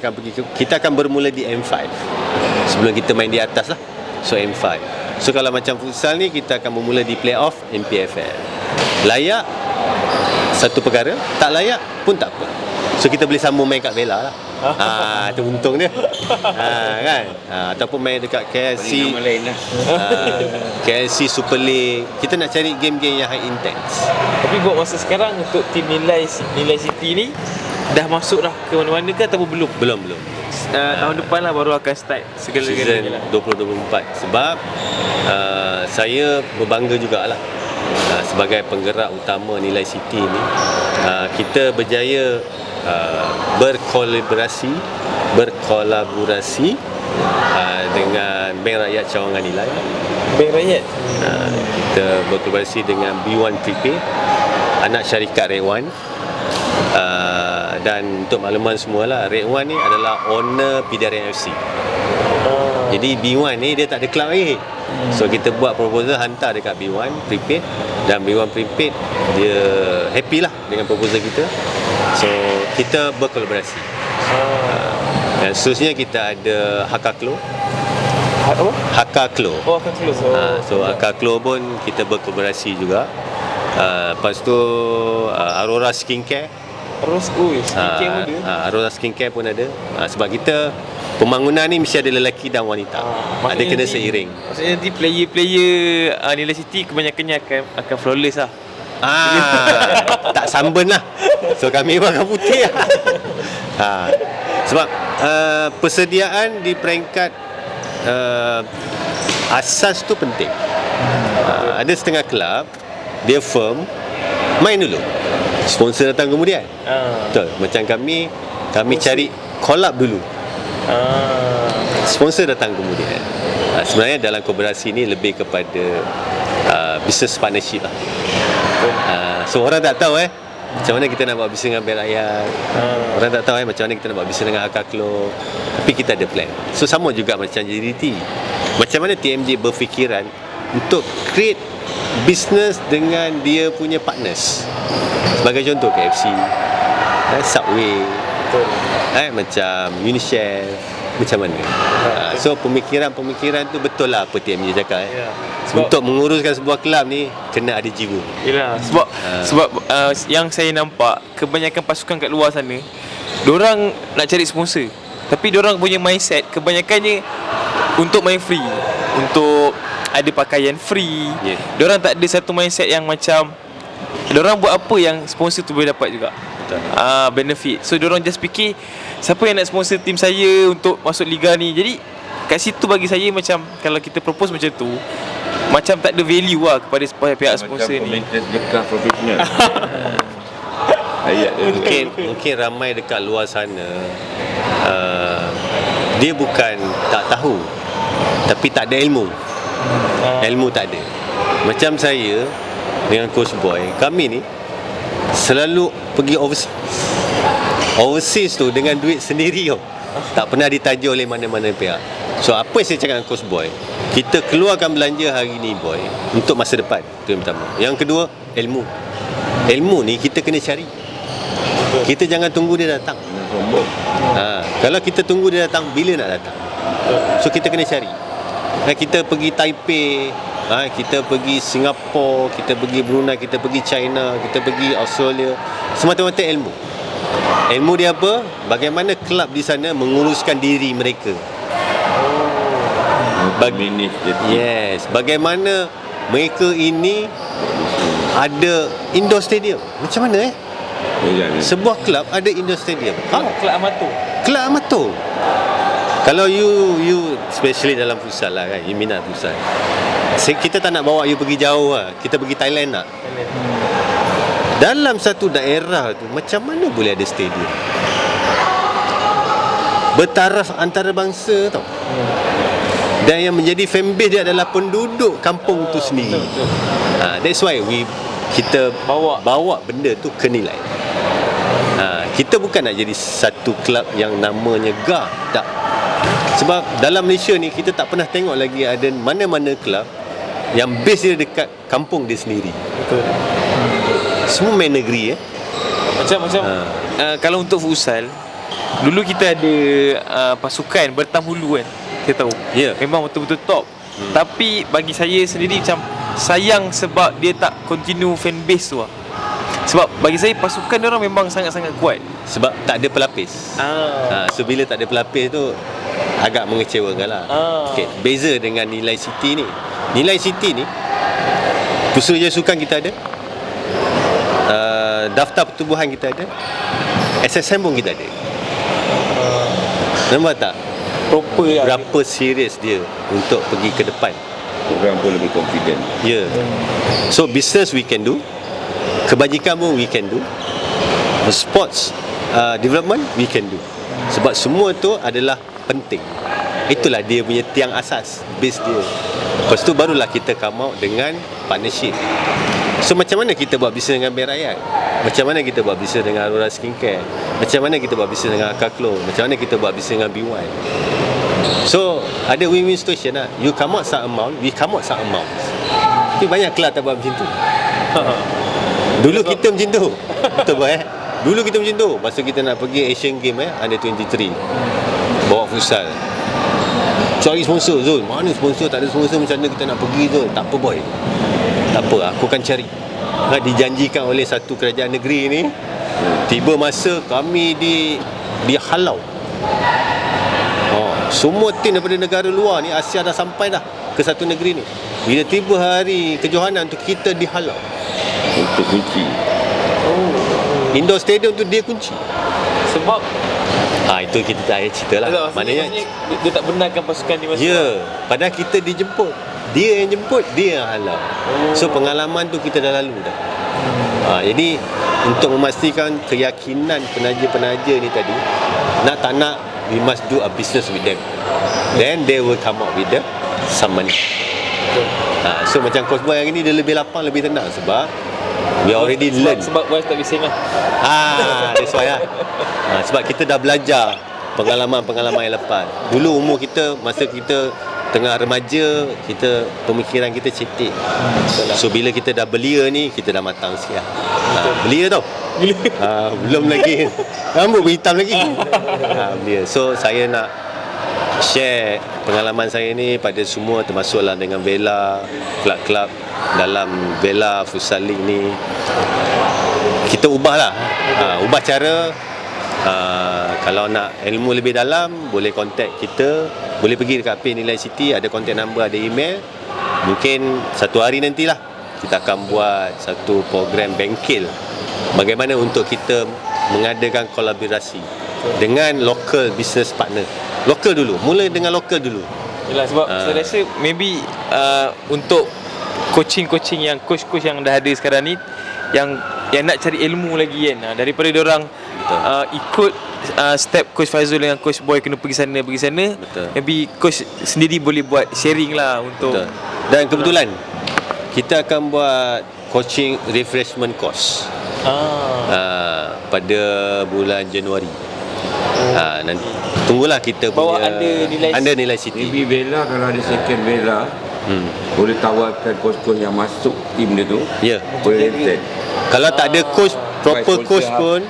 S3: akan bermula di M5 sebelum kita main di atas lah. So M5. So kalau macam futsal ni, kita akan bermula di playoff MPFL. Layak satu perkara, tak layak pun tak apa. So kita boleh sambung main kat Bella lah. Itu untung dia. Kan? Ataupun main dekat KLC. KLC Super League. Kita nak cari game-game yang high intense.
S1: Tapi buat masa sekarang untuk tim Nilai City ni dah masuk dah ke mana-mana ke ataupun belum?
S3: Belum.
S1: Tahun depan lah baru akan start segala-galanya lah.
S3: 2024. Sebab saya berbangga jugalah sebagai penggerak utama Nilai City ni. Kita berjaya berkolaborasi dengan Bank Rakyat Cawangan Nilai.
S1: Bank Rakyat.
S3: Kita berkolaborasi dengan B1 Prepaid, anak syarikat Red One. Dan untuk makluman semualah, Red One ni adalah owner PDRM FC. Jadi B1 ni dia tak ada club lagi. So kita buat proposal hantar dekat B1 Prepaid, dan B1 Prepaid dia happy lah dengan proposal kita. So kita berkolaborasi. Dan seterusnya kita ada Hakaklo.
S1: Apa?
S3: Hakaklo.
S1: Oh, akan close.
S3: So Hakaklo pun kita berkolaborasi juga. Lepas tu Aurora Skincare.
S1: Terus skincare pun ada.
S3: Aurora Skincare pun ada. Sebab kita pembangunan ni mesti ada lelaki dan wanita. Ada kena seiring.
S1: Maksudnya nanti player-player Nilai City kebanyakannya akan flawless lah.
S3: Tak sunburn lah. So kami makan putih lah. Sebab persediaan di peringkat asas tu penting. Ada setengah kelab dia firm, main dulu, sponsor datang kemudian. Betul. Macam kami cari collab dulu, sponsor datang kemudian. Sebenarnya dalam kolaborasi ni lebih kepada business partnership lah. So orang tak tahu macam mana kita nak buat bisnes dengan Bank Rakyat. Orang tak tahu macam mana kita nak buat bisnes dengan Hakaklo. Tapi kita ada plan. So sama juga macam JDT. Macam mana TMJ berfikiran untuk create bisnes dengan dia punya partners. Sebagai contoh KFC, Subway, macam UniChef, macam mana. So pemikiran tu betul lah apa TMJ cakap. Untuk menguruskan sebuah kelab ni kena ada jiwa.
S1: Yelah, sebab yang saya nampak kebanyakan pasukan kat luar sana, diorang nak cari sponsor, tapi diorang punya mindset kebanyakannya untuk main free, untuk ada pakaian free. Diorang tak ada satu mindset yang macam diorang buat apa yang sponsor tu boleh dapat juga. Benefit. So diorang just fikir siapa yang nak sponsor tim saya untuk masuk liga ni. Jadi kat situ bagi saya macam kalau kita propose macam tu, macam tak ada value lah kepada pihak sponsor ni.
S2: Macam dekat profesional.
S3: Mungkin ramai dekat luar sana dia bukan tak tahu, tapi tak ada ilmu. Ilmu tak ada. Macam saya dengan Coach Boy, kami ni selalu pergi overseas tu dengan duit sendiri tau. Tak pernah ditaja oleh mana-mana pihak. So apa yang saya cakap dengan Coach Boy, kita keluarkan belanja hari ni boy untuk masa depan. Itu yang pertama. Yang kedua, ilmu ni kita kena cari. Kita jangan tunggu dia datang. Kalau kita tunggu dia datang, bila nak datang? So kita kena cari. Kita pergi Taipei, kita pergi Singapura, kita pergi Brunei, kita pergi China, kita pergi Australia, semata-mata ilmu. Ilmu dia apa? Bagaimana kelab di sana menguruskan diri mereka. Yes, bagaimana mereka ini ada indoor stadium. Macam mana sebuah kelab ada indoor stadium?
S1: Kelab amatur.
S3: Kelab amatur. Kalau you especially dalam futsal lah kan, you minat futsal. Kita tak nak bawa you pergi jauh lah. Kita pergi Thailand nak. Dalam satu daerah tu macam mana boleh ada stadium? Bertaraf antarabangsa tau. Dan yang menjadi fanbase dia adalah penduduk kampung tu sendiri. That's why kita bawa benda tu ke nilai. Kita bukan nak jadi satu kelab yang namanya GAR. Tak. Sebab dalam Malaysia ni kita tak pernah tengok lagi ada mana-mana kelab yang base dia dekat kampung dia sendiri.
S1: Betul.
S3: Semua main negeri
S1: Macam kalau untuk futsal, dulu kita ada pasukan Bertam Hulu kan. Kita tahu. Memang betul-betul top. Tapi bagi saya sendiri macam sayang sebab dia tak continue fan base tu lah. Sebab bagi saya pasukan dia orang memang sangat-sangat kuat.
S3: Sebab tak ada pelapis. So bila tak ada pelapis tu agak mengecewakan lah. Okay, beza dengan Nilai City ni. Nilai City ni Pusuruja Sukan kita ada, daftar pertubuhan kita ada, SSM pun kita ada. Nampak tak?
S1: Proper lah.
S3: Berapa serius dia untuk pergi ke depan.
S2: Orang pun lebih confident.
S3: So business we can do, kebajikan pun we can do, sports development we can do. Sebab semua tu adalah penting. Itulah dia punya tiang asas, base dia. Lepas tu barulah kita come out dengan partnership. So macam mana kita buat bisnes dengan Bank Rakyat? Macam mana kita buat bisnes dengan Aurora Skincare? Macam mana kita buat bisnes dengan Akaklo? Macam mana kita buat bisnes dengan B1? So ada win-win situation lah. You come out some amount, we come out some amount. Tapi banyak kelab tak buat macam tu. Dulu kita macam tu. Betul tak Dulu kita macam tu. Masa kita nak pergi Asian Game Under 23, bawa futsal, cari sponsor. Zul, mana sponsor? Tak ada sponsor, macam mana kita nak pergi Zul? Tak apa boy, tak apa, aku akan cari. Dijanjikan oleh satu kerajaan negeri ni. Tiba masa kami dihalau. Semua tim daripada negara luar ni, Asia dah sampai dah ke satu negeri ni. Bila tiba hari kejohanan tu, kita dihalau.
S2: Untuk kunci.
S3: Indoor stadium tu dia kunci.
S1: Sebab
S3: Itu kita tak payah cerita lah. Maknanya
S1: dia tak benarkan pasukan dia masuk.
S3: ya, padahal kita dijemput. Dia yang jemput, dia yang halau. So pengalaman tu kita dah lalu dah. Jadi untuk memastikan keyakinan penaja-penaja ni tadi, nak tak nak, we must do a business with them. Then they will come out with some money. So macam Coach Boy hari ni dia lebih lapang, lebih tenang sebab we already learn.
S1: Sebab Boy tak bising lah.
S3: That's why lah. Sebab kita dah belajar pengalaman-pengalaman yang lepas. Dulu umur kita, masa kita tengah remaja, kita pemikiran kita cetek. So bila kita dah belia ni, kita dah matang sikit lah. Belia tau. Belum lagi rambut hitam lagi. Belia. So saya nak share pengalaman saya ni pada semua, termasuklah dengan Bella, kelab-kelab dalam Bella Futsal League ni. Kita ubahlah, ubah cara. Kalau nak ilmu lebih dalam, boleh contact kita, boleh pergi dekat page Nilai City, ada contact number, ada email. Mungkin satu hari nantilah kita akan buat satu program bengkel bagaimana untuk kita mengadakan kolaborasi dengan local business partner. Lokal dulu, mula dengan lokal dulu.
S1: Yalah, sebab saya rasa maybe untuk coaching yang coach-coach yang dah ada sekarang ni, yang nak cari ilmu lagi kan, daripada diorang ikut step Coach Fazul dengan Coach Boy kena pergi sana. Betul. Maybe coach sendiri boleh buat sharing lah untuk.
S3: Betul. Dan kebetulan kita akan buat coaching refreshment course pada bulan Januari. Nanti tunggulah kita
S1: bawa
S3: punya under nilai City.
S2: Maybe Bella, kalau ada second Bella, boleh tawarkan coach-coach yang masuk tim dia tu.
S3: Ya.
S2: Boleh rented.
S3: Kalau tak ada coach, proper coach pun,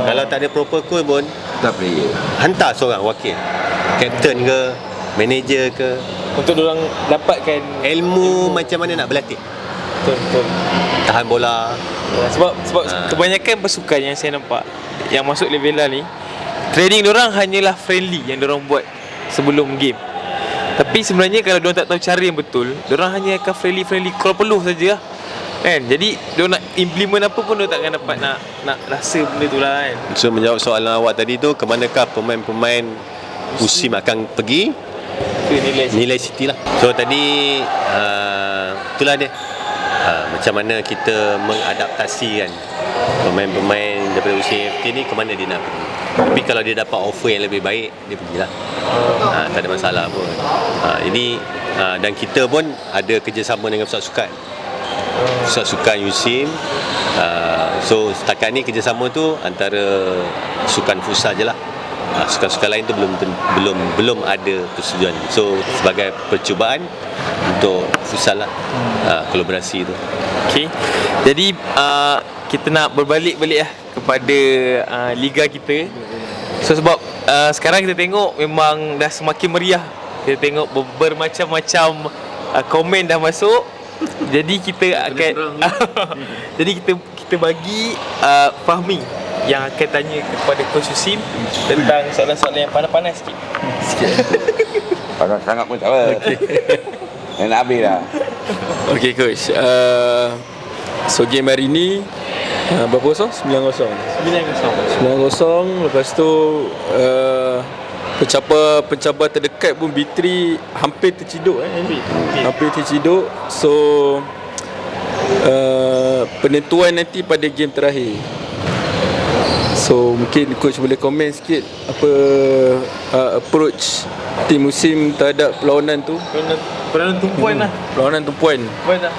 S3: kalau tak ada proper coach pun,
S2: tak player.
S3: hantar seorang wakil, captain ke, manager ke,
S1: untuk diorang dapatkan
S3: ilmu macam mana nak berlatih,
S1: betul.
S3: tahan bola.
S1: Sebab kebanyakan pasukan yang saya nampak yang masuk level lah ni, training diorang hanyalah friendly yang diorang buat sebelum game. Tapi sebenarnya kalau diorang tak tahu cara yang betul, diorang hanya akan friendly kalau perlu saja lah. Kan? Jadi diorang nak implement apa pun, diorang tak akan dapat nak rasa benda tu lah kan.
S3: So menjawab soalan awak tadi tu, ke manakah pemain-pemain USIM akan pergi?
S1: Ke
S3: Nilai City lah. So tadi itulah dia, macam mana kita mengadaptasikan pemain-pemain daripada USIM FT ni ke mana dia nak pergi. Tapi kalau dia dapat offer yang lebih baik, dia pergilah. Tak ada masalah pun. Jadi dan kita pun ada kerjasama dengan pusat sukan USIM. So setakat ni kerjasama tu antara sukan futsal je lah. Sukan-sukan lain tu belum ada persetujuan. So sebagai percubaan untuk futsal lah, kolaborasi tu.
S1: Okay. Jadi kita nak berbalik lah kepada liga kita. So sebab sekarang kita tengok memang dah semakin meriah. Kita tengok bermacam-macam komen dah masuk. Jadi kita akan jadi kita bagi Fahmi yang akan tanya kepada Coach USIM tentang soalan-soalan yang panas-panas sikit.
S2: Panas sangat pun tak apa. Nak habis dah.
S4: Okay Coach, so game hari ni berapa kosong? 9-0. 9-0. Lepas tu pencabar terdekat pun B3 hampir terciduk hampir terciduk. So penentuan nanti pada game terakhir. So mungkin coach boleh komen sikit apa approach tim musim terhadap perlawanan tu.
S1: Peranan tumpuan lah.
S4: Perlawanan tumpuan.
S1: Tumpuan lah.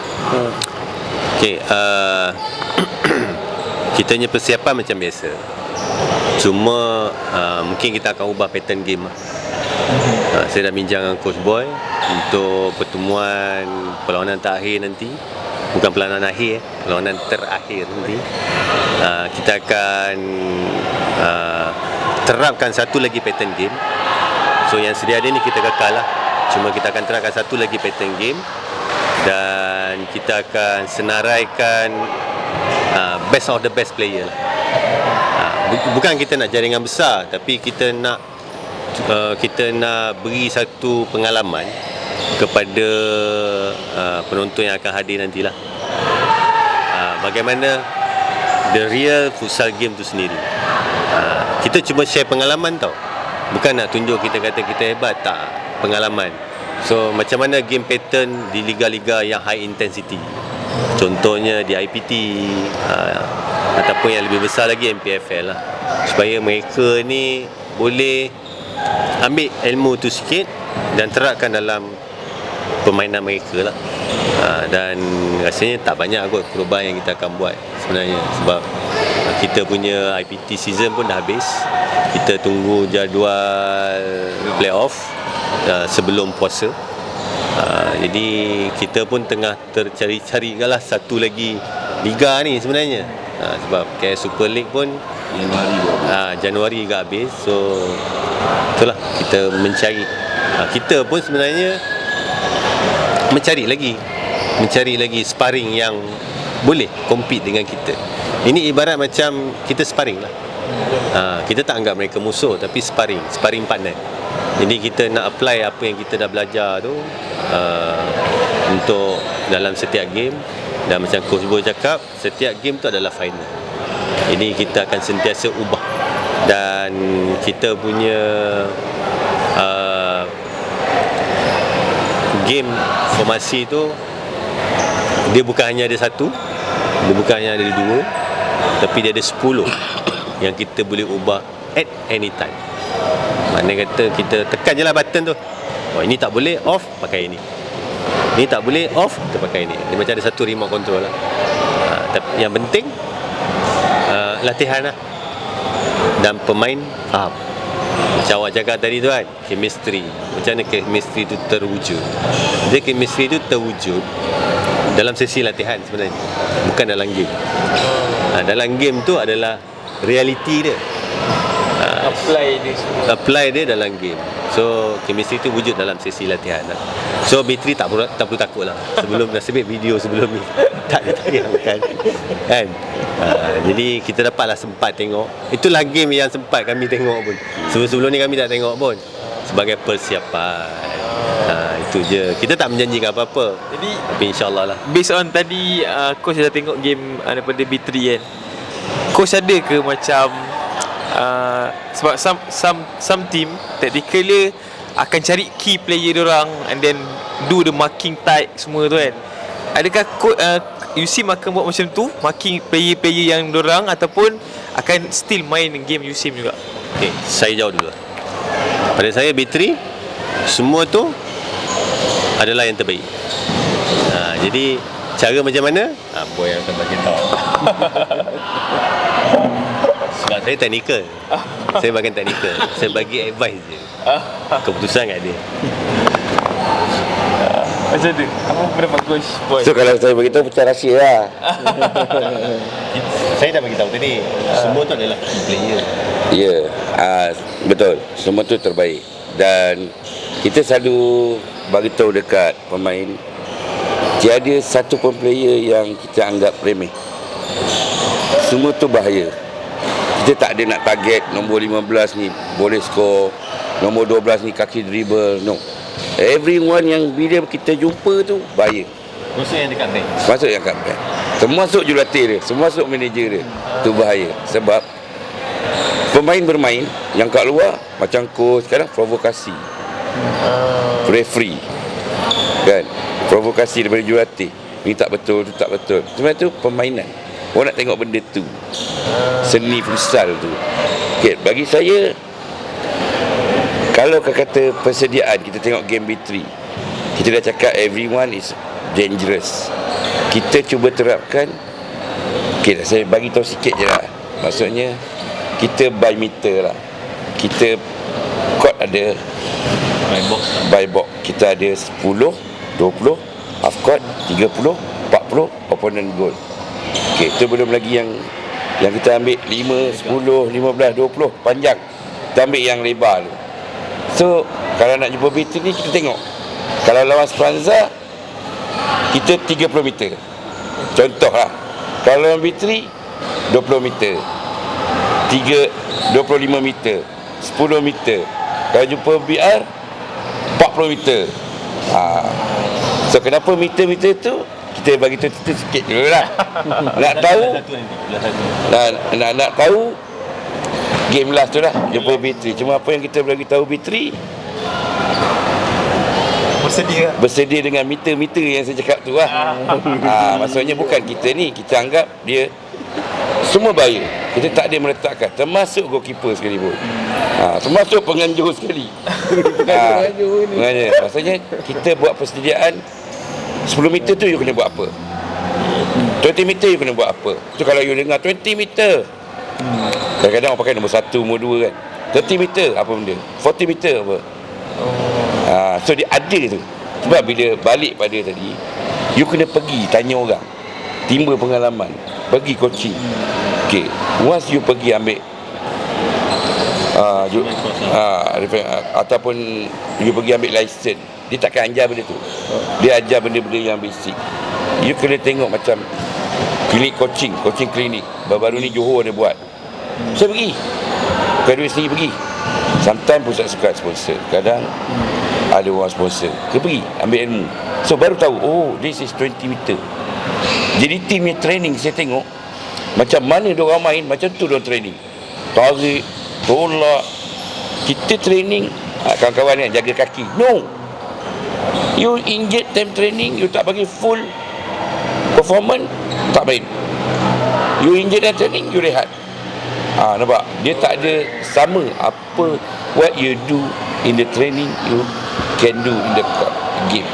S3: Okey, kita punya persiapan macam biasa. Cuma mungkin kita akan ubah pattern game lah. Saya dah bincang dengan Coach Boy untuk pertemuan perlawanan terakhir nanti. Bukan perlawanan akhir, perlawanan terakhir nanti. Kita akan terapkan satu lagi pattern game. So yang sedia ada ni kita kekal lah. Cuma kita akan terapkan satu lagi pattern game. Dan kita akan senaraikan best of the best player lah. Bukan kita nak jaringan besar, tapi kita nak beri satu pengalaman kepada penonton yang akan hadir nantilah. Bagaimana the real futsal game tu sendiri. Kita cuma share pengalaman tau. Bukan nak tunjuk kita kata kita hebat, tak. Pengalaman. So macam mana game pattern di liga-liga yang high intensity. Contohnya di IPT ataupun yang lebih besar lagi MPFL lah. Supaya mereka ni boleh ambil ilmu tu sikit dan terapkan dalam permainan mereka lah. Dan rasanya tak banyak kot perubahan yang kita akan buat sebenarnya. Sebab kita punya IPT season pun dah habis. Kita tunggu jadual playoff sebelum puasa. Jadi kita pun tengah tercari-cari lah satu lagi liga ni sebenarnya. Sebab kayak Super League pun Januari juga habis. So itulah kita mencari. Kita pun sebenarnya mencari lagi sparring yang boleh compete dengan kita. Ini ibarat macam kita sparring lah. Kita tak anggap mereka musuh, tapi sparring partner. Jadi kita nak apply apa yang kita dah belajar tu untuk dalam setiap game. Dan macam Coach Boy cakap, setiap game tu adalah final. Jadi kita akan sentiasa ubah. Dan kita punya game formasi tu, dia bukan hanya ada satu, dia bukan hanya ada dua, tapi dia ada 10 yang kita boleh ubah at any time. Maknanya kata kita tekan je lah button tu. Oh, ini tak boleh, off, pakai ini. Ini tak boleh, off, kita pakai ini. Dia macam ada satu remote control lah. Tapi yang penting latihan lah. Dan pemain faham. Macam awak cakap tadi tu kan, chemistry. Macam mana chemistry tu terwujud? Dia chemistry tu terwujud dalam sesi latihan sebenarnya, bukan dalam game. Dalam game tu adalah reality dia. Apply dia dalam game. So chemistry tu wujud dalam sesi latihan lah. So B3 tak perlu takut lah. Sebelum nasib video sebelum ni tak ditayangkan kan. Jadi kita dapatlah sempat tengok. Itulah game yang sempat kami tengok pun. Sebelum ni kami tak tengok pun. Sebagai persiapan. Itu je. Kita tak menjanjikan apa-apa. Tapi insyaAllah lah.
S1: Based on tadi coach dah tengok game daripada B3 kan, coach ada ke macam sebab some team technically akan cari key player diorang and then do the marking tag semua tu kan. Adakah USIM akan buat macam tu, marking player-player yang diorang, ataupun akan still main game USIM juga?
S3: Okay, saya jawab dulu. Pada saya B3 semua tu adalah yang terbaik. Jadi cara macam mana? Boy yang akan bagi tahu. Sebab saya teknikal. Saya bagian teknikal. Saya bagi advice je. Keputusan kat dia.
S1: Macam tu. Apa pendapat coach Boy?
S2: So kalau saya beritahu pecah rahsia lah.
S3: Saya dah bagi tahu tadi. Semua tu adalah key player.
S2: Ya, betul. Semua tu terbaik. Dan kita selalu bagi tahu dekat pemain, tiada satu pun player yang kita anggap remeh. Semua tu bahaya. Kita tak ada nak target nombor 15 ni boleh skor, nombor 12 ni kaki dribble. No. Everyone yang bila kita jumpa tu bahaya.
S3: Masuk yang dekat bench.
S2: Masuk yang kat bench. Termasuk jurulatih dia, termasuk manager dia. Tu bahaya. Sebab pemain bermain yang kat luar macam coach sekarang provokasi. Referee. Kan? Provokasi daripada jurulatih. Ni tak betul, tu tak betul. Sebenarnya tu permainan. Orang nak tengok benda tu. Seni futsal tu. Okay, bagi saya, kalau kata persediaan, kita tengok game B3, kita dah cakap everyone is dangerous. Kita cuba terapkan, okay, saya bagi tahu sikit je lah. Maksudnya kita by meter lah. Kita court ada by box. Kita ada 10, 20, half court 30, 40, opponent goal. Okay, itu belum lagi yang kita ambil 5, 10, 15, 20 panjang. Kita ambil yang lebar tu. So kalau nak jumpa B3 ni, kita tengok, kalau lawan Speranza kita 30 meter contoh lah. Kalau lawan B3 20 meter, 25 meter, 10 meter. Kalau jumpa BR 40 meter. So kenapa meter-meter tu kita bagi tu sikit dulu lah. Nak tahu, nak tahu game last tu lah, jumpa B3. Cuma apa yang kita bagi tahu B3, bersedia dengan meter-meter yang saya cakap tu lah. Maksudnya bukan kita ni, kita anggap dia semua bahaya. Kita tak ada meletakkan, termasuk goalkeeper sekali pun. Termasuk penganjur sekali. Maksudnya kita buat persediaan 10 meter tu you kena buat apa, 20 meter you kena buat apa. Tu kalau you dengar 20 meter, kadang-kadang orang pakai nombor 1, nombor 2 kan. 30 meter apa benda, 40 meter apa. So dia ada tu. Sebab bila balik pada tadi, you kena pergi tanya orang, timba pengalaman, pergi coaching. Okay, once you pergi ambil ataupun you pergi ambil license, dia takkan ajar benda tu. Dia ajar benda-benda yang basic. You kena tengok macam klinik coaching klinik. Baru-baru ni Johor ada buat. Saya pergi, bukan duit sendiri pergi. Sometimes pusat sukan sponsor, kadang ada orang sponsor. Kita pergi ambil ilmu. So baru tahu, oh this is 20 meter. Jadi team yang training saya tengok macam mana diorang main, macam tu diorang training. Tarik, tolak. Kita training, kawan-kawan kan jaga kaki. No, you inject time training, you tak bagi full performance, tak main. You inject time training, you rehat. Nampak? Dia tak ada sama apa what you do in the training, you can do in the game.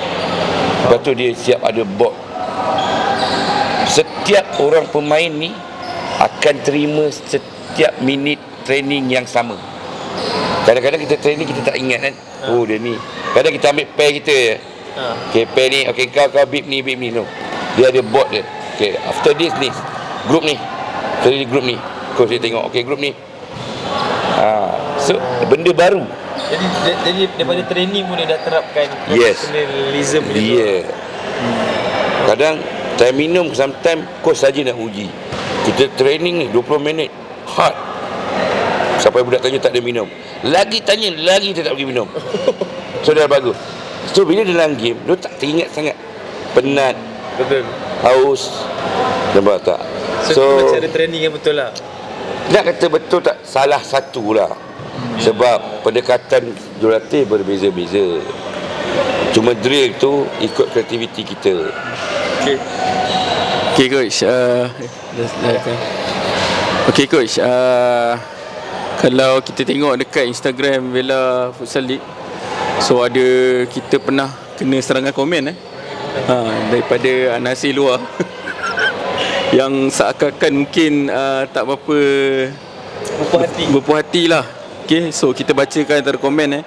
S2: Lepas tu dia siap ada board. Setiap orang pemain ni akan terima setiap minit training yang sama. Kadang-kadang kita training kita tak ingat kan. Oh dia ni. Kadang kita ambil pair kita je. Okay, pair ni, okay kau bib ni no. Dia ada board dia. Okay, after this ni group ni. Jadi group ni. Coach dia tengok, okay group ni. So benda baru.
S1: Jadi daripada training pun dia dah terapkan professionalism dia.
S2: Yeah. Kadang time minum, sometimes coach saja nak uji. Kita training ni 20 minit hard. Sampai budak tanya tak ada minum. Lagi tanya, lagi dia tak pergi minum. So dah bagus. So bila dalam game, dia tak teringat sangat. Penat.
S1: Betul.
S2: Haus. Nampak tak?
S1: So cara training yang betul lah.
S2: Nak kata betul tak, salah satu lah. Sebab pendekatan jurulatih berbeza-beza. Cuma drill tu ikut kreativiti kita.
S4: Okay coach, okay coach, kalau kita tengok dekat Instagram Vela Futsal League, so ada kita pernah kena serangan komen daripada Nasir luar yang seakan-akan mungkin tak berapa berpuas hati lah. Okay, so kita bacakan antara komen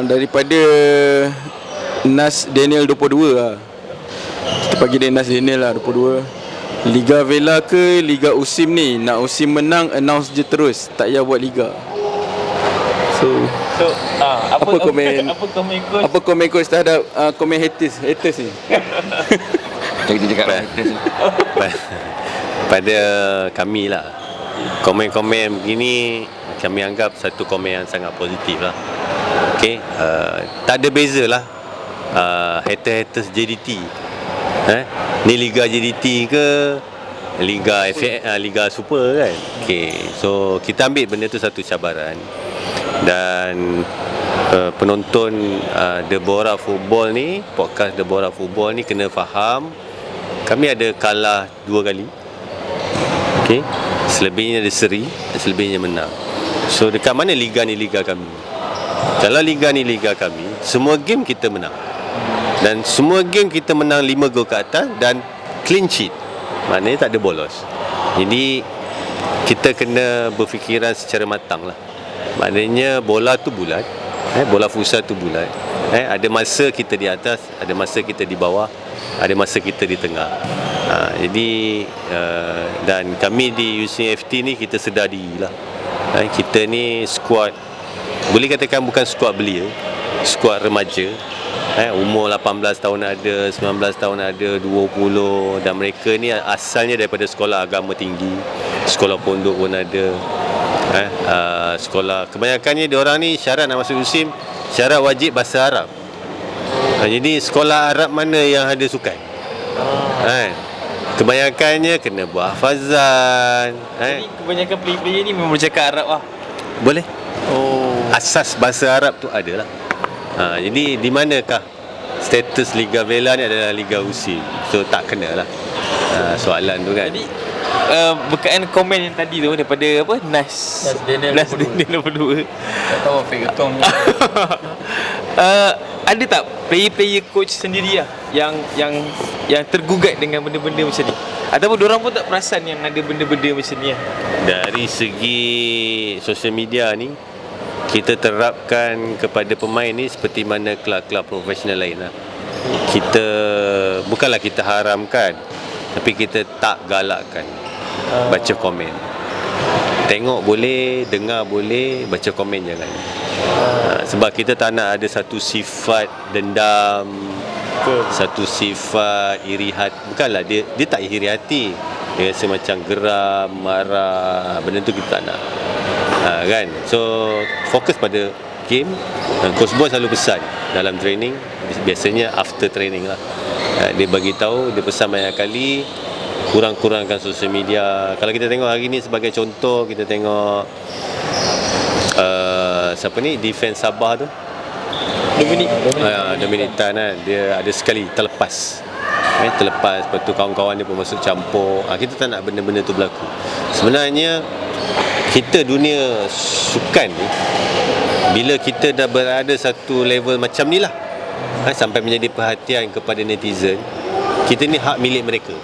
S4: daripada Nas Daniel 22 lah. Kita bagi dia Nas Daniel lah 22. Liga Vela ke Liga Usim ni? Nak Usim menang announce je terus, tak payah buat liga. So apa komen coach terhadap komen haters ni?
S2: Kita cakap
S3: pada kami lah, komen-komen begini kami anggap satu komen yang sangat positif lah. Okay, tak ada beza lah haters JDT. Ni Liga JDT ke Liga Liga Super kan. Okay, so kita ambil benda tu satu cabaran. Dan penonton The Borak Football ni, podcast The Borak Football ni kena faham, kami ada kalah 2 kali Okey. Selebihnya ada seri, selebihnya menang. So dekat mana liga ni liga kami? Kalau liga ni liga kami, semua game kita menang. Dan semua game kita menang 5 gol ke atas dan clean sheet. Maknanya tak ada bolos. Jadi kita kena berfikiran secara matang lah. Maknanya bola tu bulat, bola futsal tu bulat. Ada masa kita di atas, ada masa kita di bawah, ada masa kita di tengah. Jadi dan kami di UCFT ni kita sedar diri lah. Kita ni skuad, boleh katakan bukan skuad belia, skuad remaja. Umur 18 tahun ada, 19 tahun ada, 20, dan mereka ni asalnya daripada sekolah agama tinggi, sekolah pondok pun ada. Sekolah kebanyakannya diorang ni syarat nak masuk USIM, syarat wajib bahasa Arab. Jadi sekolah Arab mana yang ada sukan? Kebanyakannya kena buat hafazan.
S1: Jadi kebanyakan player-player ni memang bercakap Arab lah.
S3: Boleh. Asas bahasa Arab tu ada lah. Jadi di manakah status Liga Vela ni adalah Liga USIM? So tak kena lah soalan tu kan.
S1: Jadi berkaitan komen yang tadi tu daripada apa? Nas Daniel 82.
S4: Tak tahu fake account ni.
S1: Ada tak player-player coach sendiri lah yang tergugat dengan benda-benda macam ni? Ataupun diorang pun tak perasan yang ada benda-benda macam ni lah?
S3: Dari segi sosial media ni, kita terapkan kepada pemain ni seperti mana kelab-kelab profesional lain lah. Kita bukanlah kita haramkan, tapi kita tak galakkan baca komen. Tengok boleh, dengar boleh, baca komen jangan. Sebab kita tak nak ada satu sifat dendam, satu sifat iri hati. Bukanlah dia tak iri hati, dia rasa macam geram, marah. Benda tu kita tak nak. Kan? So fokus pada game. Coach Boy selalu pesan dalam training, biasanya after training lah, dia bagi tahu, dia pesan banyak kali, kurang-kurangkan sosial media. Kalau kita tengok hari ni sebagai contoh, kita tengok siapa ni, defense Sabah tu, Dominic Tan kan, dia ada sekali terlepas. Lepas tu kawan-kawan dia pun masuk campur. Kita tak nak benda-benda tu berlaku. Sebenarnya kita dunia sukan ni, bila kita dah berada satu level macam ni lah, sampai menjadi perhatian kepada netizen, kita ni hak milik mereka.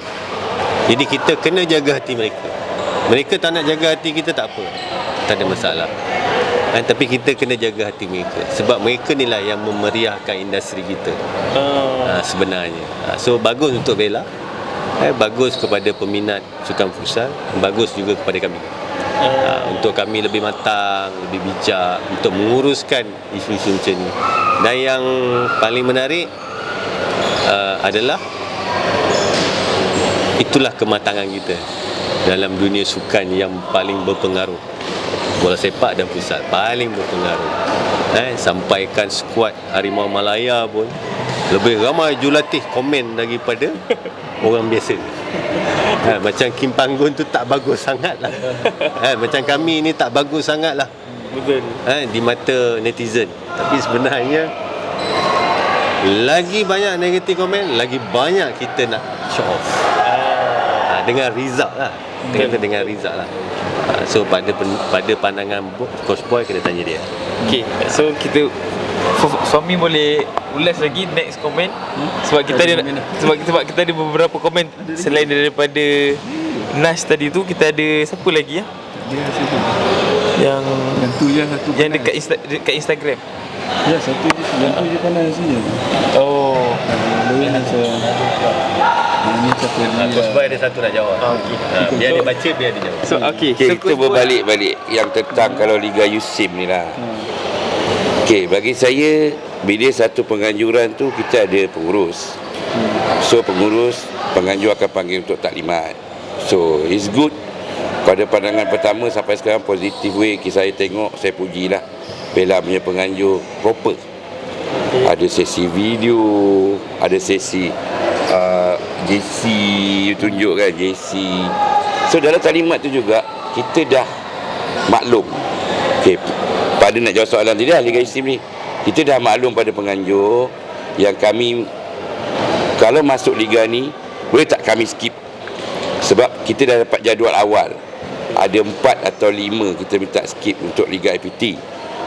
S3: Jadi kita kena jaga hati mereka. Mereka tak nak jaga hati kita, tak apa, tak ada masalah. Tapi kita kena jaga hati mereka, sebab mereka ni lah yang memeriahkan industri kita sebenarnya. So bagus untuk Vela, bagus kepada peminat sukan futsal, bagus juga kepada kami. Untuk kami lebih matang, lebih bijak untuk menguruskan isu-isu macam ni. Dan yang paling menarik adalah itulah kematangan kita dalam dunia sukan yang paling berpengaruh. Bola sepak dan futsal paling berpengaruh. Sampaikan skuad Harimau Malaya pun lebih ramai jurulatih komen daripada orang biasa. Macam Kim Panggun tu tak bagus sangat lah. Macam kami ni tak bagus sangat lah.
S1: Betul.
S3: Di mata netizen. Tapi sebenarnya lagi banyak negatif komen, lagi banyak kita nak show off. Dengan result lah. Dengan result lah. So pada pandangan Coach Boy, kena tanya dia.
S1: Okay, so kita Suami boleh ulas lagi next komen sebab kita ada sebab kita ada beberapa komen selain daripada Nas tadi tu. Kita ada siapa lagi ya? Yang
S4: tu je satu.
S1: Yang dekat Instagram.
S4: Ya, satu je, yang tu je panas saja.
S1: Oh.
S4: Lain saya. Ini siapa ni?
S3: Coach Boy ada satu nak jawab.
S1: Okey.
S3: Biar dia baca, biar dia jawab.
S1: So okey,
S2: Okay, kita berbalik-balik yang tentang kalau Liga USIM ni lah. Okay, bagi saya, bila satu penganjuran tu kita ada pengurus. So pengurus, penganjur akan panggil untuk taklimat. So it's good. Pada pandangan pertama sampai sekarang positif way, saya tengok, saya pujilah Vela punya penganjur proper. Ada sesi video, ada sesi JC tunjuk kan, JC. So dalam taklimat tu juga kita dah maklum. Okay, pada nak jawab soalan tadi lah, Liga USIM ni kita dah maklum pada penganjur yang kami kalau masuk liga ni boleh tak kami skip Sebab kita dah dapat jadual awal. Ada 4 atau 5 kita minta skip untuk Liga IPT.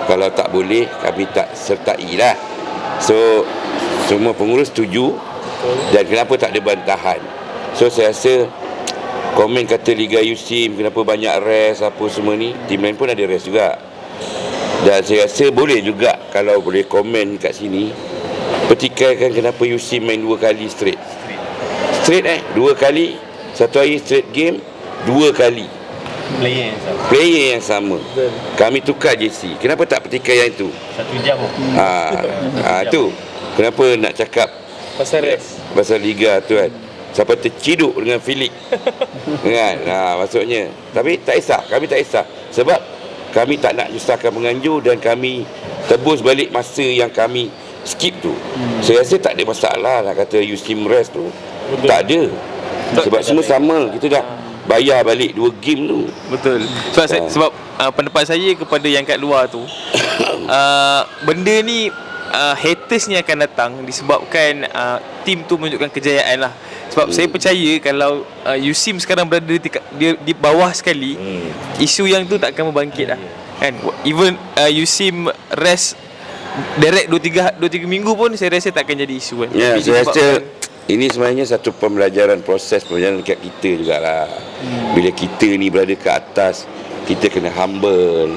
S2: Kalau tak boleh, kami tak sertai lah. So, semua pengurus setuju. Dan kenapa tak ada bantahan. So, saya rasa komen kata Liga USIM kenapa banyak rest apa semua ni, tim lain pun ada rest juga. Dan saya rasa boleh juga kalau boleh komen kat sini, petikaikan kenapa USIM main 2 kali straight 2 kali satu hari straight game, 2 kali player yang sama. Kami tukar JC. Kenapa tak petikai yang itu?
S3: 1 jam.
S2: Tu kenapa nak cakap pasal Liga tu kan, sampai terciduk dengan Philip kan, maksudnya. Tapi tak kisah, kami tak kisah. Sebab kami tak nak nyusahkan penganjur dan kami tebus balik masa yang kami skip tu. Saya rasa tak ada masalah lah kata USIM rest tu. Tak ada. Sebab semua sama. Kita dah bayar balik 2 game tu.
S1: Betul. Sebab pendapat saya kepada yang kat luar tu, benda ni haters ni akan datang disebabkan tim tu menunjukkan kejayaan lah. Sebab saya percaya kalau USIM sekarang berada di bawah sekali, isu yang tu tak akan membangkit lah kan. Even USIM rest direct 2-3 minggu pun saya rasa tak akan jadi isu kan.
S2: Ya, saya rasa ini sebenarnya satu pembelajaran, proses pembelajaran dekat kita jugalah. Bila kita ni berada ke atas, kita kena humble,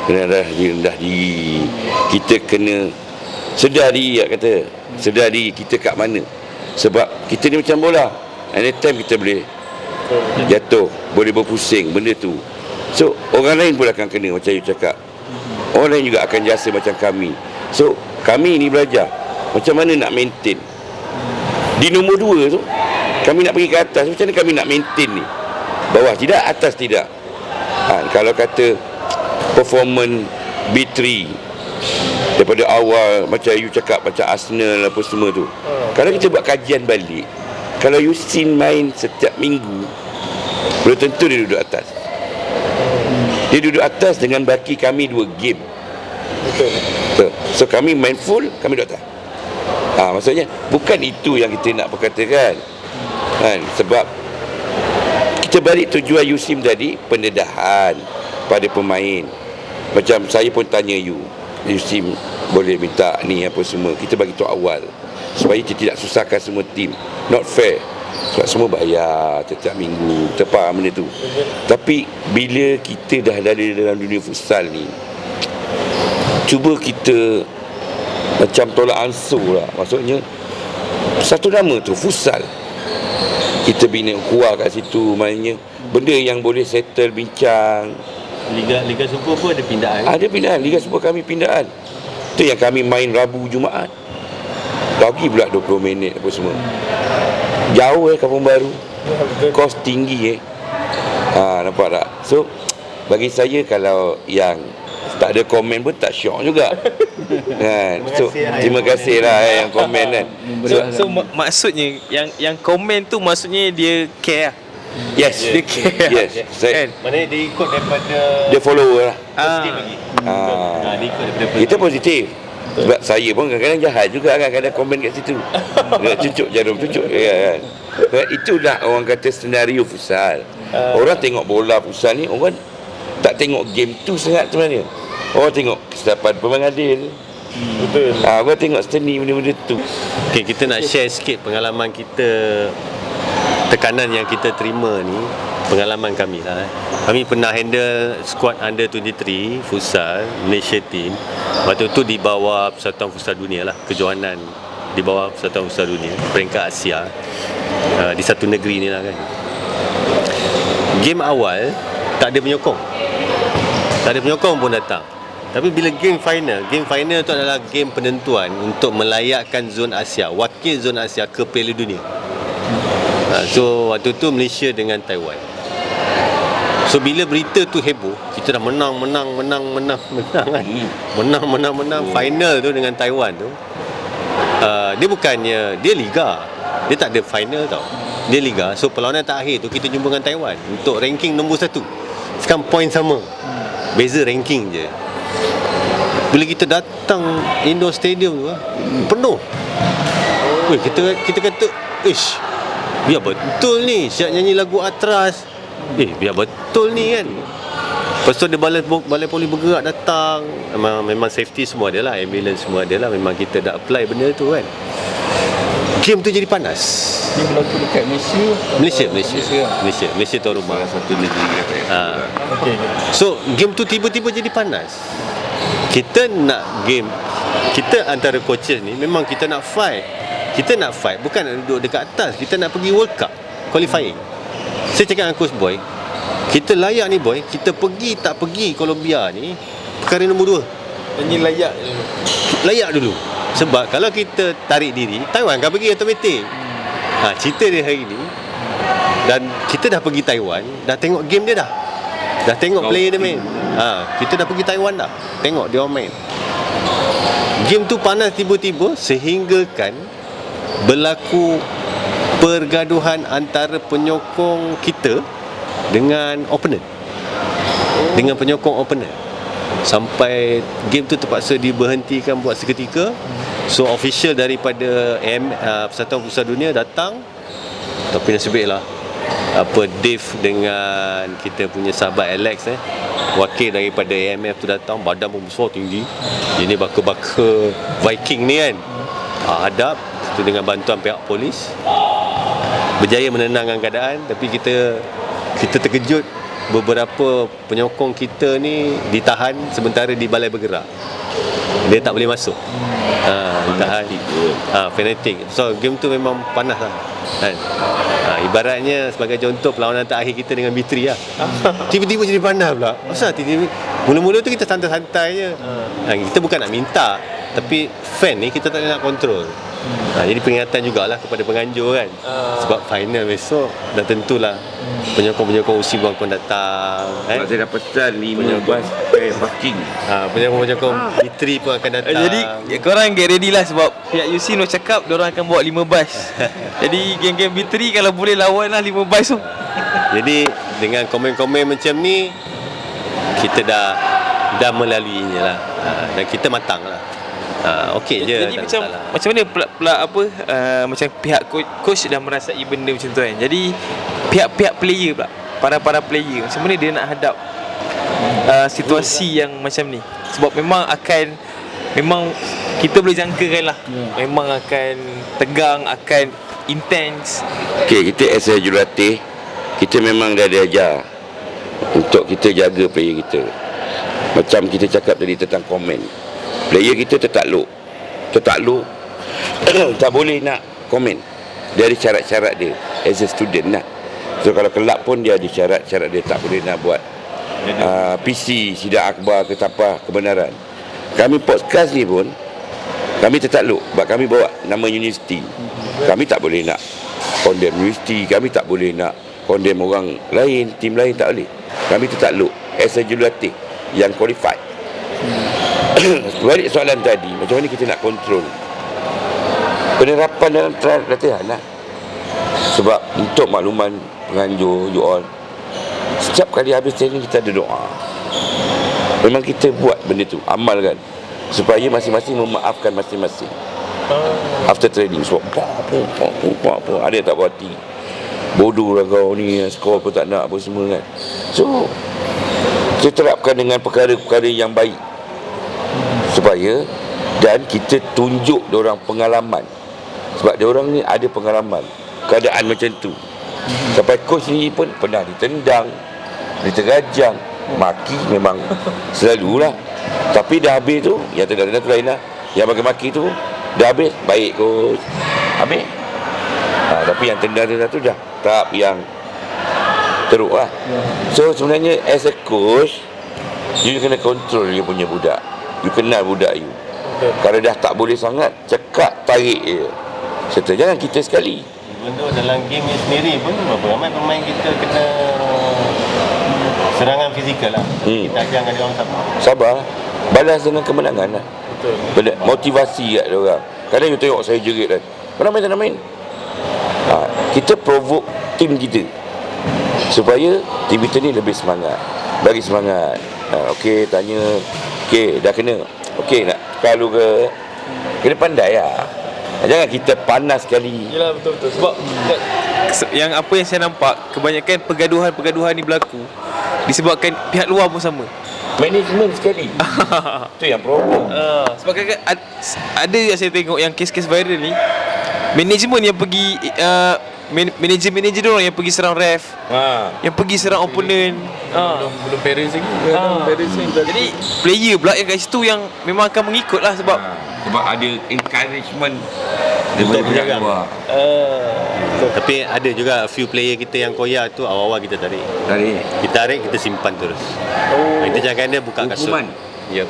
S2: kena rendah diri. Kita kena sedar diri, sedar diri kita kat mana. Sebab kita ni macam bola, anytime kita boleh jatuh, boleh berpusing benda tu. So orang lain pun akan kena, macam you cakap. Orang lain juga akan jasa macam kami. So kami ni belajar macam mana nak maintain. Di nombor 2 tu kami nak pergi ke atas, macam mana kami nak maintain ni? Bawah tidak, atas tidak. Kalau kata performance B3 daripada awal, macam you cakap, macam Arsenal apa semua tu, kalau kita buat kajian balik, kalau USIM main setiap minggu, belum tentu dia duduk atas. Dia duduk atas dengan baki kami 2 game. Betul. So kami main full, kami duduk atas. Maksudnya bukan itu yang kita nak berkatakan kan. Sebab kita balik tujuan USIM tadi, pendedahan pada pemain. Macam saya pun tanya you, USIM boleh minta ni apa semua, kita bagi tahu awal supaya kita tidak susahkan semua tim. Not fair. Sebab semua bayar setiap minggu. Kita faham benda tu. Tapi bila kita dah ada dalam dunia futsal ni, cuba kita macam tolak ansur lah. Maksudnya satu nama tu futsal, kita bina kuah kat situ. Maknanya benda yang boleh settle, bincang.
S3: Liga Super pun ada pindahan.
S2: Ada pindahan. Liga Super kami pindahan. Tu yang kami main Rabu Jumaat, bagi pula 20 minit apa semua. Jauh Kampung Baru, kos tinggi nampak tak? So bagi saya, kalau yang tak ada komen pun tak syok juga kan. So terima kasih lah yang komen kan.
S1: So maksudnya yang komen tu maksudnya dia care lah.
S2: Yes,
S1: Dia care.
S2: yes.
S1: Kan?
S3: Maknanya dia ikut daripada
S2: Dia follower lah.
S3: positif lagi. Dia ikut daripada
S2: Kita positif. Sebab saya pun kadang-kadang jahat juga kan, kadang komen kat situ. Cucuk jarum, cucuk kan. Sebab itulah orang kata senario futsal. Orang tengok bola futsal ni, orang tak tengok game tu sangat sebenarnya. Orang tengok kesilapan pemangadil.
S3: betul.
S2: Orang tengok seni benda-benda tu.
S3: Okay, kita nak share sikit pengalaman kita, tekanan yang kita terima ni, pengalaman kami lah. Kami pernah handle squad under 23 futsal Malaysia team. Waktu tu di bawah Persatuan Futsal Dunia lah, kejohanan di bawah Persatuan Futsal Dunia, peringkat Asia, di satu negeri ni lah kan. Game awal tak ada penyokong. Tak ada penyokong pun datang. Tapi bila game final tu adalah game penentuan untuk melayakkan zon Asia, wakil zon Asia ke Piala Dunia. So waktu tu Malaysia dengan Taiwan. So bila berita tu heboh, kita dah menang kan. Menang final tu dengan Taiwan tu. Dia bukannya, dia liga. Dia tak ada final tau. Dia liga. So perlawanan terakhir tu kita jumpa dengan Taiwan untuk ranking nombor 1. Sekarang point sama. Beza ranking je. Bila kita datang indoor stadium tu penuh. Weh, kita kata, biar betul ni siap nyanyi lagu Atras. Biar betul ni kan. Lepas tu ada balai polis bergerak datang. Memang safety semua ada lah, ambulance semua ada lah. Memang kita dah apply benda tu kan. Game tu jadi panas.
S4: Dia berlaku dekat
S3: Malaysia tuan rumah.
S2: Satu negeri
S4: Okey.
S3: So game tu tiba-tiba jadi panas. Kita nak game, kita antara coaches ni memang kita nak fight. Kita nak fight bukan nak duduk dekat atas. Kita nak pergi World Cup qualifying. Saya cakap dengan Coach Boy, kita layak ni boy, kita pergi tak pergi Colombia ni perkara nombor 2.
S1: Ini layak je.
S3: Layak dulu. Sebab kalau kita tarik diri, Taiwan akan pergi automatik. Cerita dia hari ni, dan kita dah pergi Taiwan, dah tengok game dia dah. Dah tengok player dia main. Kita dah pergi Taiwan dah. Tengok dia orang main. Game tu panas tiba-tiba sehinggakan berlaku pergaduhan antara penyokong kita dengan opponent. Dengan penyokong opponent. Sampai game tu terpaksa diberhentikan buat seketika. So official daripada Persatuan Futsal Dunia datang. Tapi nasib baiklah Dave dengan kita punya sahabat Alex wakil daripada AMF tu datang, badan pun besar tinggi. Ini baka-baka Viking ni kan. Hadap tu dengan bantuan pihak polis. Berjaya menenangkan keadaan, tapi kita terkejut beberapa penyokong kita ni ditahan sementara di balai bergerak. Dia tak boleh masuk. Ditahan. Fanatik. So game tu memang panas lah kan. Ibaratnya sebagai contoh perlawanan terakhir kita dengan B3 lah. Tiba-tiba jadi panas pula. Pasal tiba-tiba mula-mula tu kita santai-santai je. Kita bukan nak minta, tapi fan ni kita tak nak kontrol. Jadi peringatan jugalah kepada penganjur kan. Sebab final besok dah tentulah penyokong-penyokong USI pun datang
S2: Sebab saya dah pesan 5 bas parking.
S3: Penyokong-penyokong B3 pun akan datang.
S1: Jadi korang get ready lah sebab pihak UC no cakap diorang akan bawa 5 bas. Jadi geng-geng B3 kalau boleh lawan lah 5 bas tu.
S3: Jadi dengan komen-komen macam ni kita dah melaluinya lah. Dan kita matang lah. Okey je.
S1: Jadi macam mana macam pihak coach dah merasai benda macam tu kan. Jadi pihak player pula, para player, macam mana dia nak hadap situasi yang macam ni. Sebab memang kita boleh jangkakan lah. Memang akan tegang, akan intense.
S2: Okey, kita as a jurulatih, kita memang dah diajar untuk kita jaga player kita. Macam kita cakap tadi tentang komen, player kita tertakluk tak boleh nak komen. Dia ada syarat-syarat dia as a student lah. So kalau kelab pun dia ada syarat-syarat dia, tak boleh nak buat PC, sidang akhbar ke apa kebenaran. Kami podcast ni pun kami tertakluk sebab kami bawa nama universiti. Kami tak boleh nak condemn universiti, kami tak boleh nak condemn orang lain, tim lain, tak boleh. Kami tertakluk as a jurulatih yang qualified. Balik soalan tadi, macam mana kita nak kontrol penerapan dalam latihan lah. Sebab untuk makluman penganjur you all, setiap kali habis training kita ada doa. Memang kita buat benda tu, amalkan, supaya masing-masing memaafkan masing-masing after training. Sebab ada yang tak berhati, bodoh lah kau ni, skor pun tak nak apa semua kan. So kita terapkan dengan perkara-perkara yang baik, supaya dan kita tunjuk diorang pengalaman. Sebab diorang ni ada pengalaman keadaan macam tu. Sampai coach ni pun pernah ditendang, diterajang, maki memang selalulah. Tapi dah habis tu, yang tendang-tendang tu lain lah. Yang maki-maki tu dah habis, baik coach, habis. Tapi yang tendang-tendang tu dah tahap yang teruk lah. So sebenarnya as a coach, you kena control you punya budak. You kenal budak you. Kalau dah tak boleh sangat, cekak, tarik je. Serta jangan kita sekali.
S3: Benda dalam game ni sendiri pun ramai pemain kita kena serangan fizikal lah. Kita ajarkan dia orang
S2: sabar. Balas dengan kemenangan lah. Betul. Motivasi kat dia orang. Kadang you tengok saya jerit kan, mana main tak nak main. Kita provoke tim kita supaya tim kita ni lebih semangat. Bagi semangat. Okey, tanya, okey, dah kena. Okey, nak kalau ke kena pandai lah. Jangan kita panas sekali.
S1: Yalah, betul-betul. Sebab yang apa yang saya nampak, kebanyakan pergaduhan ni berlaku disebabkan pihak luar pun sama.
S2: Management sekali. Itu yang problem.
S1: Sebab kadang-kadang ada yang saya tengok yang kes-kes viral ni, management yang pergi manager dia orang yang pergi serang ref, yang pergi serang opponent.
S4: Belum parents lagi.
S1: Jadi player pula yang kat situ yang memang akan mengikut lah sebab
S2: Sebab ada encouragement daripada pihak luar.
S3: Tapi ada juga few player kita yang koyak tu awal-awal kita tarik. Kita tarik, kita simpan terus. Kita jangan dia buka kasut.
S2: Hukuman?
S3: Ya.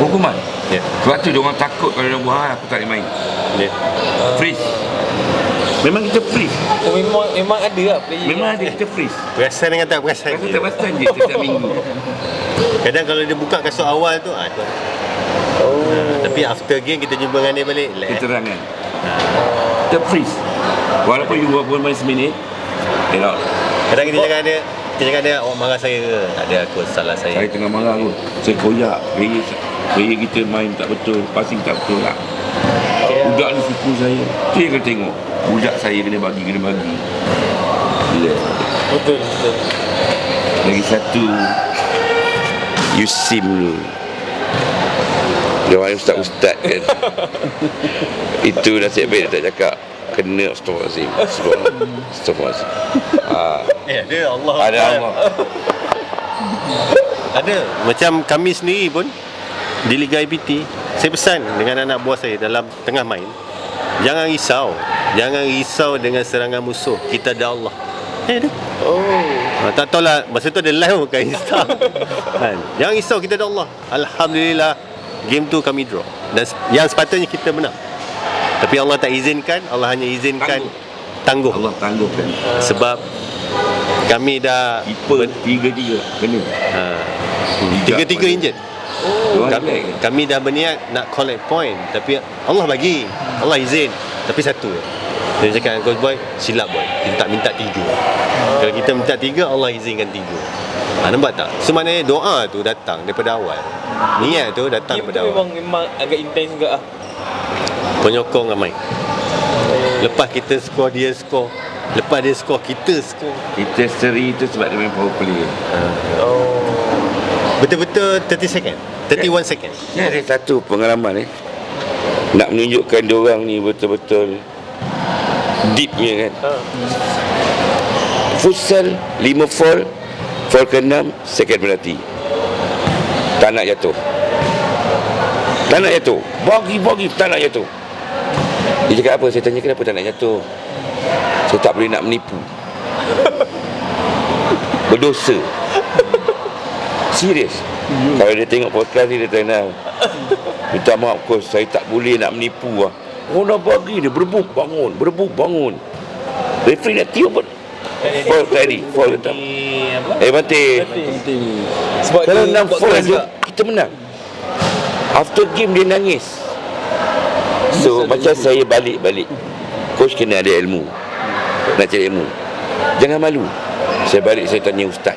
S2: Hukuman?
S3: Ya.
S2: Sebab tu diorang takut kalau dia buat aku tak boleh main.
S3: Ya.
S2: Freeze. Memang kita freeze.
S1: memang ada lah player.
S2: Memang ada kita freeze.
S3: Perasan dengan tak perasan.
S2: Aku tak perasan je setiap minggu.
S3: Kadang kalau dia buka kasut awal tu tu. Tapi after game kita jumpa dengan dia balik.
S2: Keterangan. Kita freeze. Walaupun you buat main seminit, tengok.
S3: Kadang kita cakap dia, awak marah saya ke? Tak ada, aku salah
S2: Saya
S3: saya.
S2: tengah marah tu. Saya koyak. Player kita main tak betul. Passing tak betul lah. Budak ni suku saya. Tu yang kena tengok. Budak saya kena bagi. Gila.
S1: Betul.
S2: Lagi satu, Yusim dulu. Dia orang ustaz-ustaz kan. Itu nasib baik dia tak cakap. Kena Astaghfirullahaladzim.
S3: Ada Allah.
S2: Ada Allah.
S3: Ada. Macam kami sendiri pun di Liga IPT, saya pesan dengan anak buah saya dalam tengah main, jangan risau dengan serangan musuh. Kita ada Allah. Tak tahulah masa tu ada live bukan Insta. Kan? Jangan risau, kita ada Allah. Alhamdulillah game tu kami draw dan yang sepatutnya kita menang. Tapi Allah tak izinkan, Allah hanya izinkan tangguh.
S2: Allah tangguhkan.
S3: Sebab kami dah
S2: Keeper 3-3 kena.
S3: tiga injet. Kami dah berniat nak collect point, tapi Allah bagi, Allah izin. Tapi satu dia cakap dengan coach boy, silap boy, kita tak minta 3. Kalau kita minta 3, Allah izinkan 3. Nampak tak? Sebenarnya doa tu datang daripada awal. Niat tu datang daripada awal.
S1: Memang agak intens juga lah.
S3: Penyokong ramai. Lepas kita skor, dia skor. Lepas dia skor, kita skor.
S2: Kita seri tu sebab dia main power play.
S3: Betul-betul 30 second, 31 second.
S2: Ni ada satu pengalaman nak menunjukkan diorang ni betul-betul deepnya kan. Futsal 5 fall ke-6 second penalty. Tak nak jatuh. Bagi tak nak jatuh. Dia cakap apa? Saya tanya kenapa tak nak jatuh. Saya tak boleh nak menipu. Berdosa. Serius. Kalau dia tengok podcast ni dia tenang. Minta maaf coach, saya tak boleh nak menipu lah. Oh nak bagi dia berebut bangun. Referee nak tiup pun. Fall tadi. Banting.
S1: Sebab
S2: Kalau
S1: dia
S2: 6 fall je kita menang. After game dia nangis. So macam saya balik coach kena ada ilmu. Nak cari ilmu. Jangan malu. Saya balik saya tanya ustaz,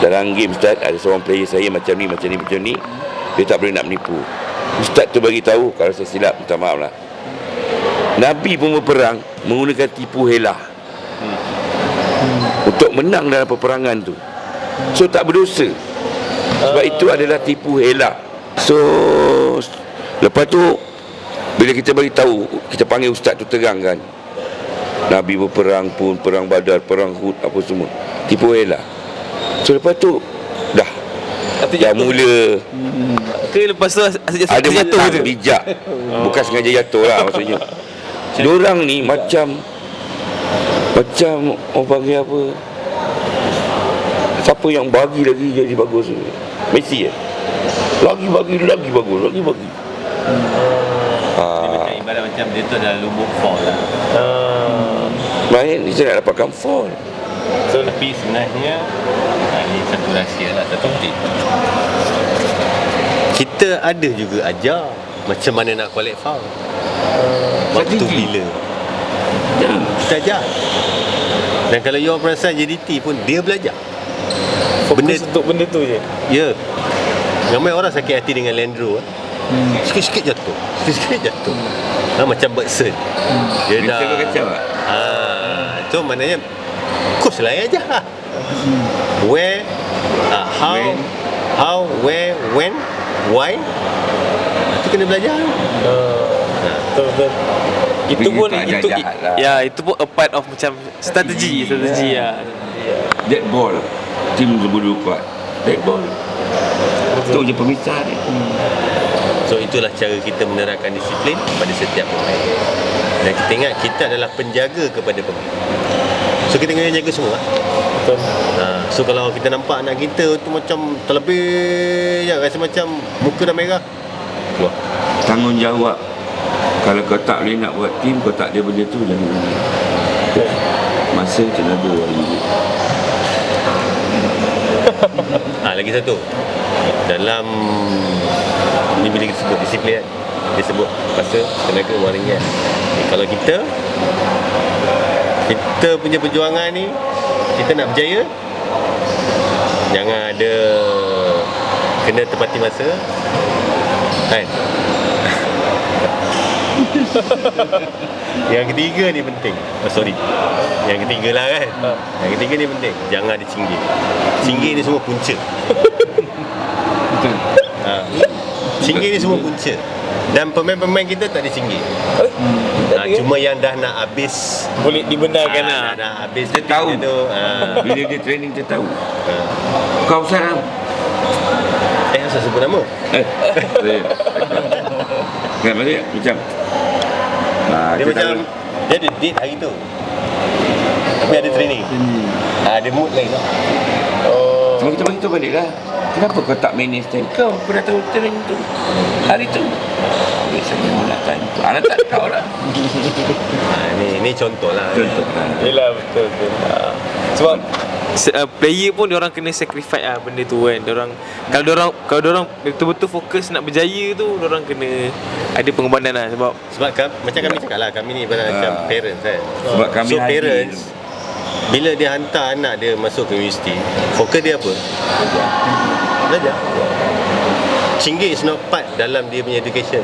S2: dalam game ustaz ada seorang player saya macam ni. Dia tak boleh nak menipu. Ustaz tu bagi tahu, kalau saya silap minta maaf lah. Nabi pun berperang menggunakan tipu helah untuk menang dalam peperangan tu. So tak berdosa. Sebab itu adalah tipu helah. So lepas tu bila kita bagi tahu, kita panggil ustaz tu terangkan. Nabi berperang pun, perang Badar, perang Hud, apa semua. Tipu helah. So lepas tu dah mula
S1: ke lepas tu
S2: ada
S1: jatuh
S2: menang
S1: tu.
S2: bijak. Bukan sengaja jatuh lah maksudnya. Diorang ni macam orang panggil apa, siapa yang bagi lagi jadi bagus. Messi lagi bagus.
S3: Macam ibarat macam dia tu dah lubuk fall lah.
S2: Main dia nak dapatkan fall.
S3: So tapi sebenarnya ini satu rahsia lah, satu tip. Kita ada juga ajar macam mana nak collect foul. Waktu bila kita ajar. Dan kalau you perasan JDT pun dia belajar
S1: Fokus untuk benda tu je.
S3: Ya. Ramai orang sakit hati dengan Landro. Sikit-sikit jatuh. Macam Bergson. Dia dah
S2: Kacau tak?
S3: So maknanya coach lain aja. Where, how, where, when, why. Itu kena belajar.
S1: Betul. Itu pun
S2: tak
S1: itu
S2: jahat lah.
S1: ya, itu pun a part of macam strategi ya.
S2: Dead ball. Tim berbulu kuat. Dead ball. Itu je pemisah dia.
S3: So itulah cara kita menerapkan disiplin pada setiap pemain. Dan kita ingat kita adalah penjaga kepada pemain. So kita kena jaga semua.
S1: Betul.
S3: So kalau kita nampak anak kita tu macam terlebih je, rasa macam muka dah merah, keluar.
S2: Tanggungjawab. Kalau kau tak boleh nak buat tim, kau tak ada benda tu, jangan. Masa tenaga hari ni.
S3: Lagi satu. Dalam ni bila kita sebut disiplin kan, dia sebut masa, tenaga, wang ringgit. Kalau kita punya perjuangan ni, kita nak berjaya, jangan ada kena tepati masa kan. Yang ketiga ni penting. Yang ketiga lah kan. Yang ketiga ni penting. Jangan ada cinggir. Cinggir ni semua punca. Cinggir ni semua punca. Dan pemain-pemain kita tak ada cinggir. Cuma yang dah nak habis,
S1: Boleh dibenarkan lah.
S3: Nak habis dia
S2: Tahu.
S3: tu.
S2: Bila dia training dia tahu. Kau sekarang
S3: Asal sebut nama.
S2: Kan balik macam
S3: Dia macam dia ada date hari tu, tapi ada training. Ada mood lain lah.
S2: Cuma kita beritahu balik lah. Kenapa kau tak manage time kau? Kau dah tahu training tu hari tu. Biasanya nak time tu. Anak tak tahu lah.
S3: Ni contoh lah.
S2: Contoh lah.
S1: Yelah, betul. Sebab player pun diorang kena sacrifice benda tu kan. Kalau diorang betul-betul fokus nak berjaya tu, diorang kena ada pengorbanan lah.
S3: Sebab macam kami cakap lah, kami ni macam parents kan.
S2: Sebab kami
S3: so
S2: hadir.
S3: parents, bila dia hantar anak dia masuk ke universiti, fokus dia apa? Belajar. Cinggir is not part dalam dia punya education.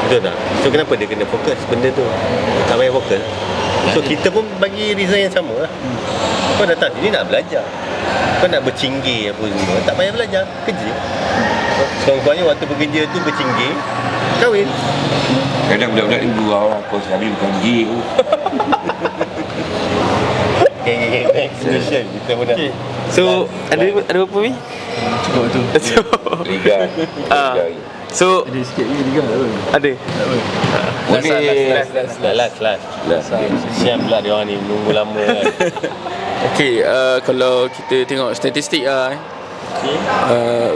S3: Betul tak? So kenapa dia kena fokus benda tu? Tak payah fokus. So kita pun bagi reason yang sama lah. Kau datang sini nak belajar, kau nak bercinggir apa semua, tak payah belajar, kerja. Sekurang-kurangnya waktu bekerja tu bercinggir, kahwin.
S2: Kadang budak-budak ni gurau lah. Kau sekali bukan gay tu.
S3: Okay, next question. Kita pun dah.
S1: So ada berapa Mi?
S4: Cukup tu.
S2: Liga.
S1: So
S4: Ada sikit lagi juga tak apa.
S1: ada.
S3: Last. Siap pula dia orang ni menunggu lama kan.
S4: Okey, kalau kita tengok statistik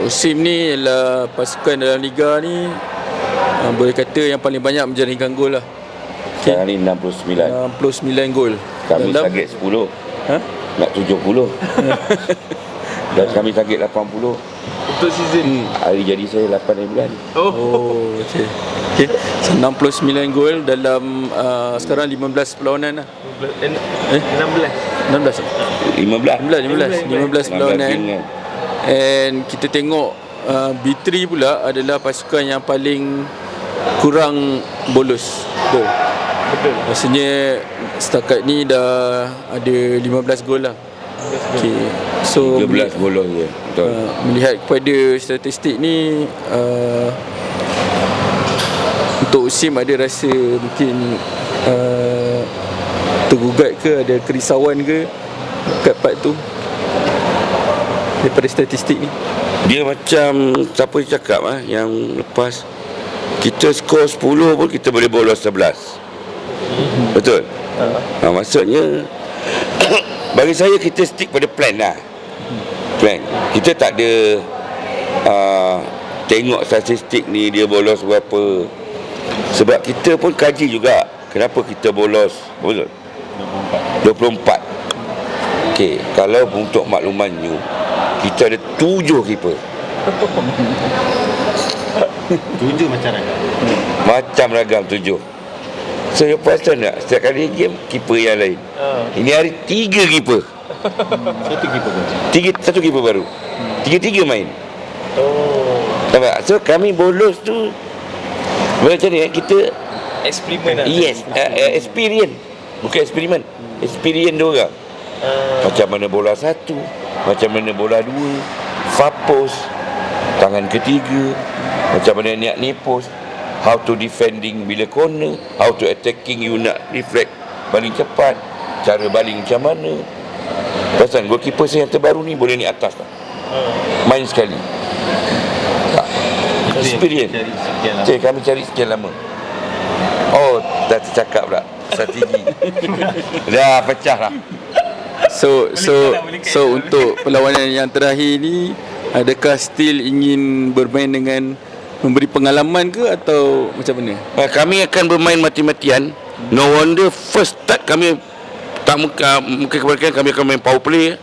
S4: Usim ni ialah pasukan dalam liga ni boleh kata yang paling banyak menjaringkan gol lah.
S2: Sekarang ni 69.
S4: 69 gol.
S2: Kami
S4: Dalam-
S2: target 10.
S4: Ha?
S2: Nak 70. Dan kami target 80.
S1: Untuk season.
S2: Hari jadi saya 8 bulan.
S4: Oh, okey. Okey. So, 69 gol dalam sekarang 15 perlawanan lah.
S1: 16.
S4: 16. 15 perlawanan.
S2: game kan.
S4: And kita tengok B3 pula adalah pasukan yang paling kurang bolos gol.
S1: Betul.
S4: Maksudnya setakat ni dah ada 15 gol lah. Okay. So
S2: 13 bolos je. Betul.
S4: melihat kepada statistik ni untuk Usim ada rasa mungkin tergugat ke, ada kerisauan ke kat part tu daripada statistik ni?
S2: Dia macam siapa cakap yang lepas kita skor 10 pun kita boleh bolos 11. Betul? Maksudnya bagi saya kita stick pada plan lah. Plan. Kita tak ada tengok statistik ni dia bolos berapa. Sebab kita pun kaji juga kenapa kita bolos. Betul? 24. Okey, kalau untuk makluman you, kita ada 7 keeper.
S3: 7 macam mana?
S2: Macam ragam 7. So you perasan tak? Setiap kali game keeper yang lain. Ini hari 3 keeper.
S3: Satu keeper pun.
S2: Satu keeper baru. 3-3 main. Nampak? So kami bolos tu macam ni kita
S1: Eksperimen lah.
S2: yes, experience. Bukan eksperimen. experience dia orang. Macam mana bola 1, macam mana bola 2, far post, tangan ketiga, macam mana niat nepos, how to defending bila corner, how to attacking you nak reflect baling cepat, cara baling macam mana. Pasal goalkeeper saya yang terbaru ni boleh naik atas tak? Main sekali. Tak. Experience. Kami cari sekian lama. Oh, dah tercakap pula strategi. Dah pecah lah.
S4: So untuk perlawanan yang terakhir ni, adakah still ingin bermain dengan memberi pengalaman ke atau macam mana?
S2: Kami akan bermain mati-matian. No wonder first start kami tak mungkin kebanyakan kami akan main power play.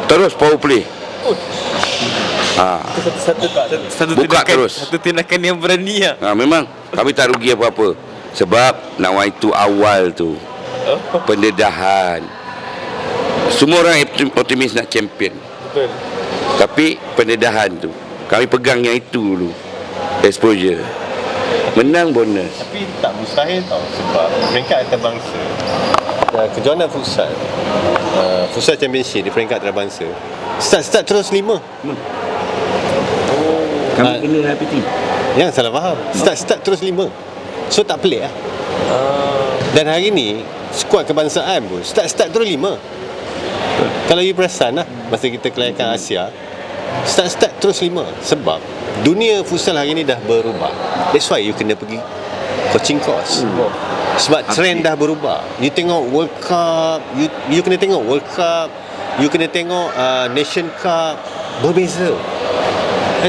S2: Terus power play.
S1: Satu
S2: Buka
S1: tindakan,
S2: terus.
S1: satu tindakan yang berani lah.
S2: Memang kami tak rugi apa-apa. Sebab nak itu awal tu pendedahan. Semua orang optimis nak champion.
S1: Betul.
S2: Tapi pendedahan tu kami pegang yang itu dulu. Exposure. Menang bonus.
S5: Tapi tak mustahil tau, sebab peringkat antarabangsa kejohanan futsal, futsal championship di peringkat antarabangsa start terus 5.
S2: Kami kena happy team.
S5: Yang salah faham, start terus 5. So tak pelik lah. Dan hari ni skuad kebangsaan pun start terus 5. Kalau you perasan lah, masa kita kelayakan Asia, start terus 5. Sebab dunia futsal hari ni dah berubah. That's why you kena pergi coaching course. Sebab trend dah berubah. You tengok World Cup, you kena tengok World Cup, you kena tengok Nation Cup, berbeza.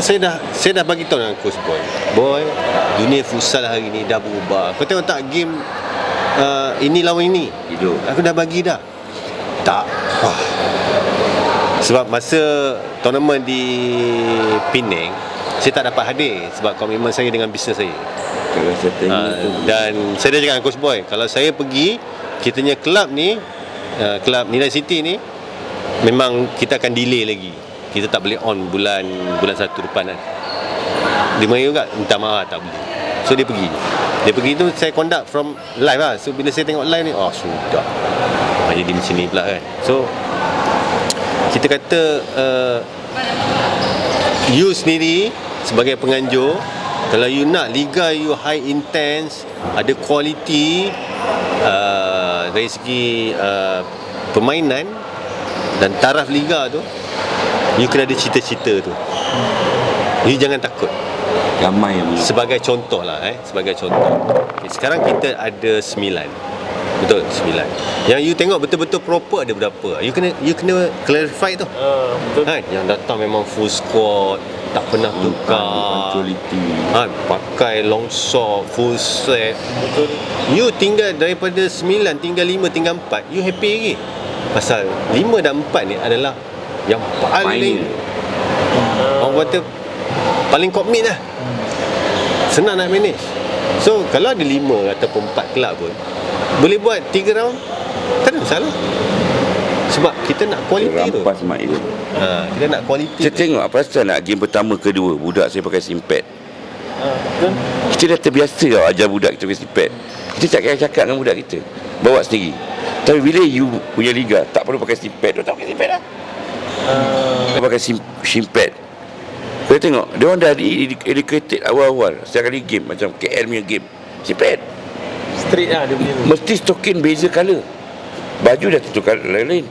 S5: Saya dah bagi tahu dengan Coach Boy, dunia futsal hari ni dah berubah. Kau tengok tak game ini lawan ini?
S2: Hidup.
S5: Aku dah bagi dah. Tak. Sebab masa tournament di Penang, saya tak dapat hadir sebab komitmen saya dengan bisnes saya. Dan saya dah cakap dengan Coach Boy, kalau saya pergi, kitanya kelab ni, kelab Nilai City ni, memang kita akan delay lagi. Kita tak boleh on bulan 1 depan kan. Dia main juga, minta maaf tak boleh. So dia pergi tu saya conduct from live lah. So bila saya tengok live ni, sudah jadi macam ni pula kan. So kita kata you sendiri sebagai penganjur, kalau you nak liga you high intense, ada quality dari segi permainan dan taraf liga tu, you kena ada cita-cita tu. You jangan takut.
S2: Ramai yang
S5: Sebagai contoh lah, sebagai contoh. Okay, sekarang kita ada 9. Betul, 9. Yang you tengok betul-betul proper ada berapa? You kena clarify tu.
S1: Betul.
S5: Kan? Yang datang memang full squad, tak pernah tukar. Pakai long sock, full set.
S1: Betul.
S5: You tinggal daripada 9 tinggal 5 tinggal 4, you happy lagi. Pasal 5 dan 4 ni adalah yang paling orang kata paling commit lah. Senang nak manage. So kalau ada 5 ataupun 4 kelab pun boleh buat 3 round, tak ada masalah. Sebab kita nak quality tu.
S2: Rampas Mail.
S5: Kita nak quality.
S2: Saya tengok apa pasal nak game pertama kedua budak saya pakai simpad.
S1: Betul.
S2: Kita dah terbiasa tau ajar budak kita pakai simpad. Kita cakap dengan budak kita, bawa sendiri. Tapi bila you punya liga tak perlu pakai simpad, dia tak pakai simpad lah. Dia pakai simpad. Kau tengok, dia orang dah educated awal-awal. Setiap kali game macam KL punya game, simpad.
S1: Straight lah dia punya.
S2: Mesti stokin beza colour. Baju dah tentu colour lain-lain.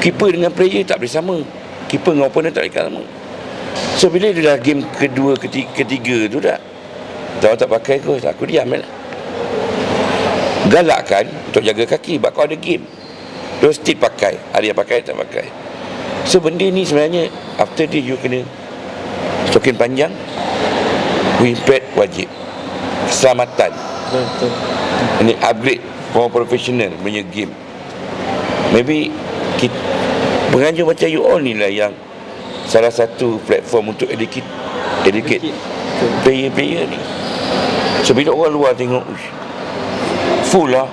S2: Keeper dengan player tak boleh sama. Keeper dengan opponent tak boleh sama. So bila dia dah game kedua, ketiga tu dah, tak pakai coach, aku diam lah. Galakkan untuk jaga kaki, sebab kau ada game. Dia still pakai, ada yang pakai, tak pakai. So benda ni sebenarnya after dia you kena stokin panjang, wimpad wajib. Keselamatan.
S1: Betul.
S2: Ini upgrade for professional punya game. Maybe penganjur macam you all ni lah yang salah satu platform untuk educate player-player ni. So bila orang luar tengok, full lah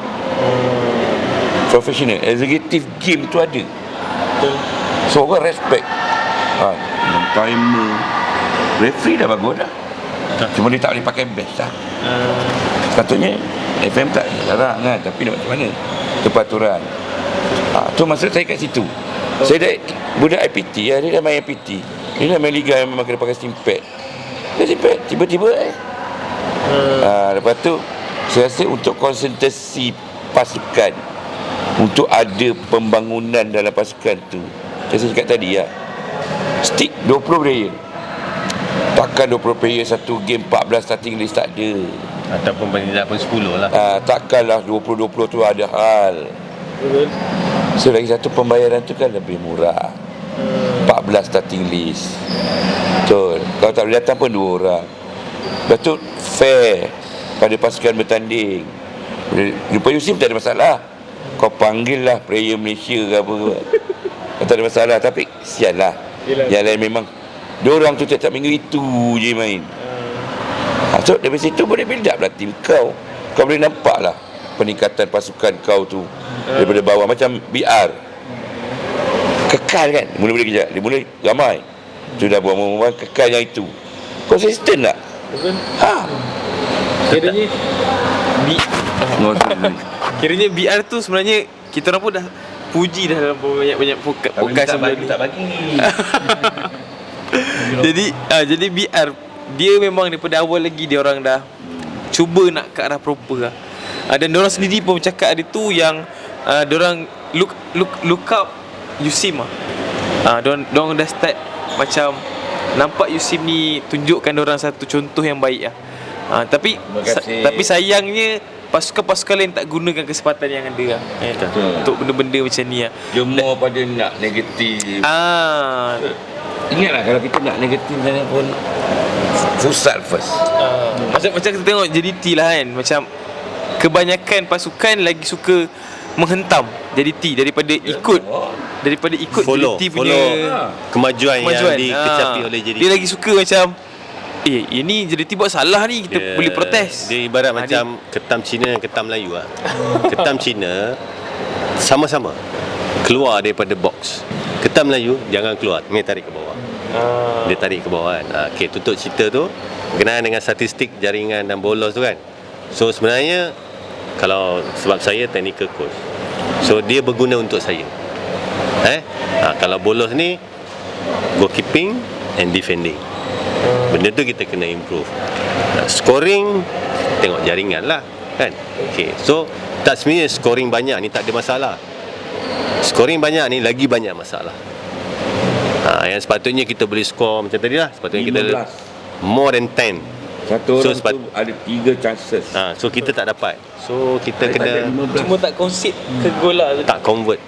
S2: professional, executive game tu ada.
S1: Betul.
S2: So orang respect. Timer, referee dah bagus dah. Cuma dia tak boleh pakai badge dah. Sepatutnya FM tak larang kan, tapi nak macam mana? kepaturan. Tu masa saya kat situ. Saya dah budak IPT dia dah main IPT. Dia dah main liga yang memang kena pakai steam pad. Dia steam pad tiba-tiba lepas tu saya rasa untuk konsentrasi pasukan, untuk ada pembangunan dalam pasukan tu, saya cakap tadi stick 20 player. Takkan 20 player satu game 14 starting list, tak ada.
S3: Ataupun paling tak pun 10 lah.
S2: Takkanlah 20-20 tu ada hal. So lagi satu, pembayaran tu kan lebih murah. 14 starting list. Betul. Kalau tak boleh datang pun 2 orang. Lepas tu fair pada pasukan bertanding. Jumpa USIM tak ada masalah. Kau panggil lah player Malaysia ke apa ke. Tak ada masalah. Tapi sial lah. Yang lain memang diorang tu tiap-tiap minggu itu je main. So dari situ boleh build up lah tim kau. Kau boleh nampak lah peningkatan pasukan kau tu daripada bawah. Macam BR kekal kan, mula-mula kejap, dia mula ramai, sudah buang-buang kekal yang itu. Konsisten tak?
S1: Kiranya BR tu sebenarnya kita orang pun dah puji dah dalam banyak-banyak podcast sebelum ni.
S2: Tak bagi.
S1: Jadi BR dia memang daripada awal lagi dia orang dah cuba nak ke arah proper lah. Dan diorang sendiri pun bercakap ada tu yang diorang look up USIM lah. Diorang dah start macam nampak USIM ni tunjukkan diorang satu contoh yang baik lah. Tapi sayangnya pasukan-pasukan lain tak gunakan kesempatan yang ada lah, untuk benda-benda macam ni lah.
S2: Jemur pada nak negatif. Ingatlah kalau kita nak negatif sana pun futsal first.
S1: Macam kita tengok JDT lah kan, macam kebanyakan pasukan lagi suka menghentam JDT daripada ikut
S3: Follow
S1: JDT punya
S3: kemajuan yang dikecapi oleh JDT.
S1: Dia lagi suka macam ini JDT buat salah ni, kita boleh protes.
S3: Dia ibarat macam ketam Cina dan ketam Melayu lah. Ketam Cina sama-sama keluar daripada box. Ketam Melayu jangan keluar, ni tarik ke bawah. Dia tarik ke bawah kan. Okey, tutup cerita tu berkenaan dengan statistik jaringan dan bolos tu kan. So sebenarnya kalau sebab saya technical coach, so dia berguna untuk saya. Kalau bolos ni goalkeeping and defending, benda tu kita kena improve. Scoring tengok jaringan lah kan. Okay, so tak sebenarnya scoring banyak ni tak ada masalah. Scoring banyak ni lagi banyak masalah. Yang sepatutnya kita boleh score macam tadi lah, sepatutnya
S2: 15.
S3: kita more than 10.
S2: Satu orang tu ada 3 chances.
S3: So kita tak dapat. So kita kena
S1: Cuma tak concede ke gol lah.
S3: tak convert.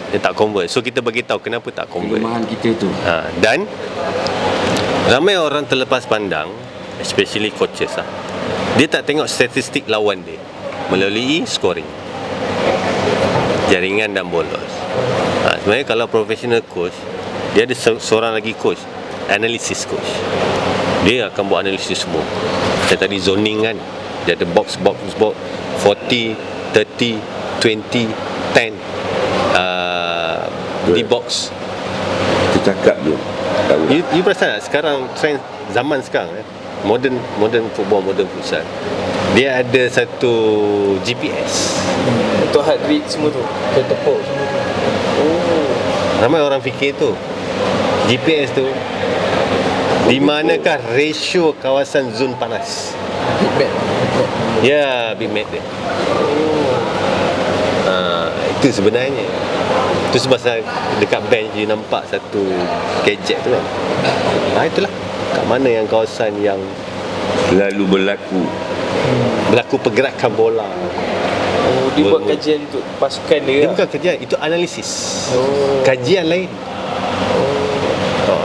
S3: Dia tak convert. So kita bagi tahu kenapa tak convert.
S2: Kelemahan kita tu.
S3: Dan ramai orang terlepas pandang, especially coaches lah. Dia tak tengok statistik lawan dia melalui scoring, jaringan dan bolos. Sebenarnya kalau professional coach, dia ada seorang lagi coach, analysis coach. Dia akan buat analisis semua. Macam tadi zoning kan, dia ada box 40, 30, 20, 10 di box.
S2: Kita cakap je.
S3: You perasan tak sekarang trend zaman sekarang modern football, modern futsal, dia ada satu GPS
S1: Untuk heart rate semua tu, untuk tepuk semua tu.
S3: Ramai orang fikir tu GPS tu di manakah ratio kawasan zon panas. Ya, big map dia. Itu sebenarnya. Itu sebab saya dekat bench you nampak satu gadget tu kan. Itulah kat mana yang kawasan yang
S2: Lalu berlaku
S3: pergerakan bola.
S1: Dia buat kajian untuk pasukan dia.
S3: Dia bukan kajian, itu analisis. Kajian lain.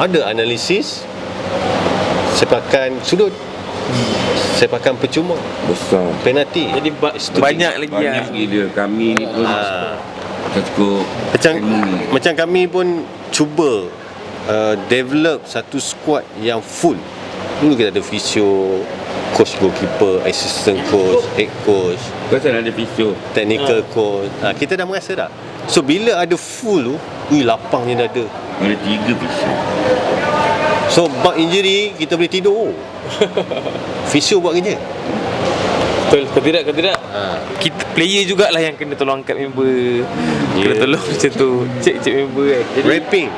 S3: Ada analisis sepakan sudut, sepakan percuma,
S2: besar.
S3: penalti.
S1: Jadi banyak lagi
S2: Banyak gila. Kami ni pun cukup
S3: Macam kami pun cuba develop satu squad yang full. Dulu kita ada physio, coach goalkeeper, assistant coach, head coach,
S2: Pasal ada pisau.
S3: technical coach. Kita dah merasa dah. So bila ada full tu, lapangnya dah ada.
S2: Ada 3 pisau.
S3: So bug injury kita boleh tidur. Physio buat kerja.
S1: Betul. Kalau tidak kita player jugalah yang kena tolong angkat member. Kena tolong macam tu. Cek member kan. Jadi
S5: Rapping.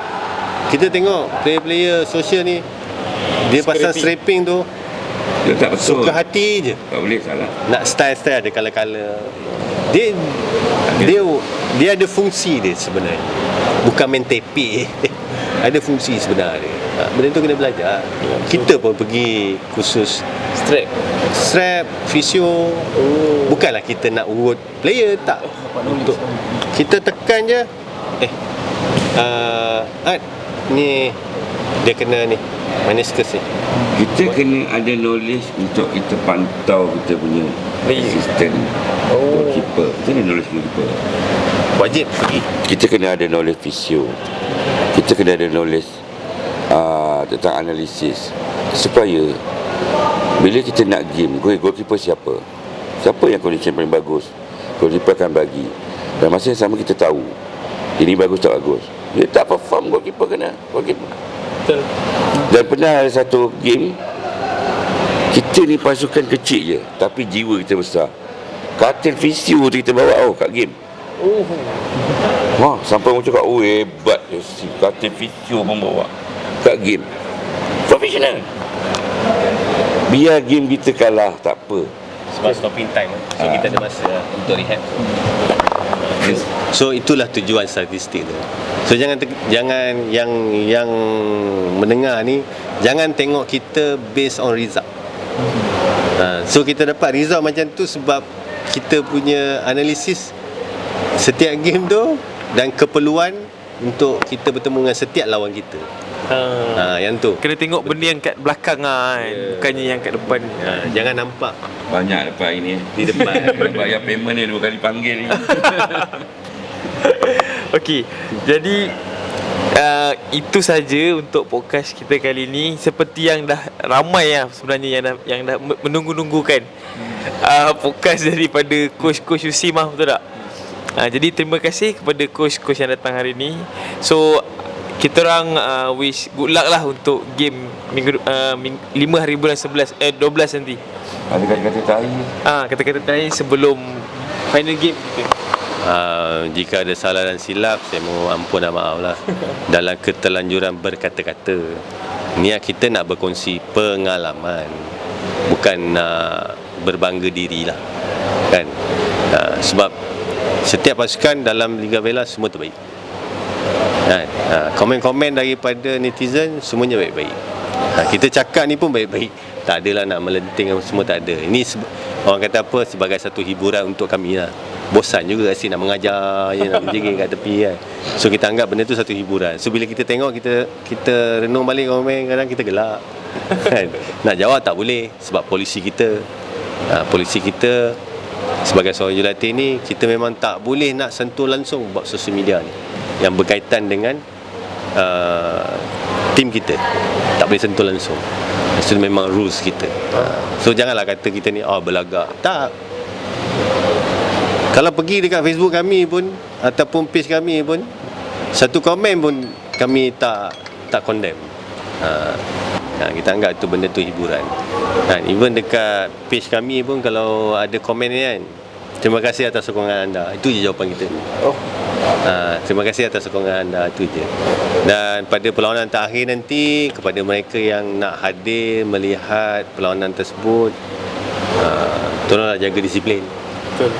S5: Kita tengok player-player sosial ni, dia pasal scraping tu
S2: Dia tak betul.
S5: suka hati je.
S2: Tak boleh salah.
S5: Nak style-style ada colour-colour. Dia ada fungsi dia sebenarnya. Bukan main tepik. Ada fungsi sebenarnya. Benda tu kena belajar. Kita pun pergi kursus strap, fisio. Bukanlah kita nak urut player, tak. Untuk kita tekan je. Ni dia kena ni meniscus ni.
S2: Kita kena ada knowledge untuk kita pantau kita punya assistant goalkeeper. Kita kena knowledge goalkeeper.
S5: Wajib pergi.
S2: Kita kena ada knowledge fisio. Kita kena ada knowledge tentang analisis, supaya bila kita nak game, goalkeeper siapa yang condition paling bagus, goalkeeper akan bagi. Dan masa yang sama kita tahu ini bagus tak bagus. Dia tak perform, goalkeeper kena goalkeeper.
S1: betul.
S2: Dan pernah ada satu game, kita ni pasukan kecil je, tapi jiwa kita besar. Katil fisio tu kita bawa kat game. Sampai orang cakap, hebat je si katil fisio pun bawa kat game. Professional. Biar game kita kalah, tak apa.
S3: Sebab stopping time, so kita ada masa untuk rehab. So itulah tujuan statistik tu. So jangan yang mendengar ni, jangan tengok kita based on result. So kita dapat result macam tu sebab kita punya analisis setiap game tu dan keperluan untuk kita bertemu dengan setiap lawan kita. Yang tu
S1: Kena tengok benda yang kat belakang kan, bukannya yang kat depan.
S5: jangan nampak
S2: Banyak dapat ini
S5: di depan.
S2: bayar payment ni 2 kali panggil ni.
S1: Okey, jadi itu saja untuk podcast kita kali ni. Seperti yang dah ramai sebenarnya yang dah menunggu-nunggukan podcast daripada Coach Yusimah, betul tak? Jadi terima kasih kepada coach yang datang hari ni. So kita orang wish good luck lah untuk game minggu 5 hari bulan 12 nanti.
S2: Ada kata-kata tahi.
S1: Kata-kata terakhir sebelum final game kita.
S3: Jika ada salah dan silap, saya mohon ampun dan maaf lah. Dalam keterlanjuran berkata-kata, niat kita nak berkongsi pengalaman, bukan nak berbangga diri lah, kan? Sebab setiap pasukan dalam Liga Vela semua terbaik, kan? Komen-komen daripada netizen semuanya baik-baik. Kita cakap ni pun baik-baik, tak adalah nak melenting semua, tak ada. Ini orang kata apa, sebagai satu hiburan untuk kami lah. Bosan juga kasi nak mengajar je, nak menjeging kat tepi kan. So kita anggap benda tu satu hiburan. So bila kita tengok, kita renung balik komen, kadang kita gelak kan? Nak jawab tak boleh sebab polisi kita sebagai seorang jurulatih ni, kita memang tak boleh nak sentuh langsung buat sosial media ni yang berkaitan dengan tim kita. Tak boleh sentuh langsung. Itu memang rules kita. So janganlah kata kita ni berlagak. Tak. Kalau pergi dekat Facebook kami pun ataupun page kami pun, satu komen pun kami tak condemn. Kita anggap tu benda tu hiburan. Even dekat page kami pun kalau ada komen ni kan, terima kasih atas sokongan anda. Itu je jawapan kita. Terima kasih atas sokongan anda, itu je. Dan pada perlawanan terakhir nanti, kepada mereka yang nak hadir melihat perlawanan tersebut, tolonglah jaga disiplin.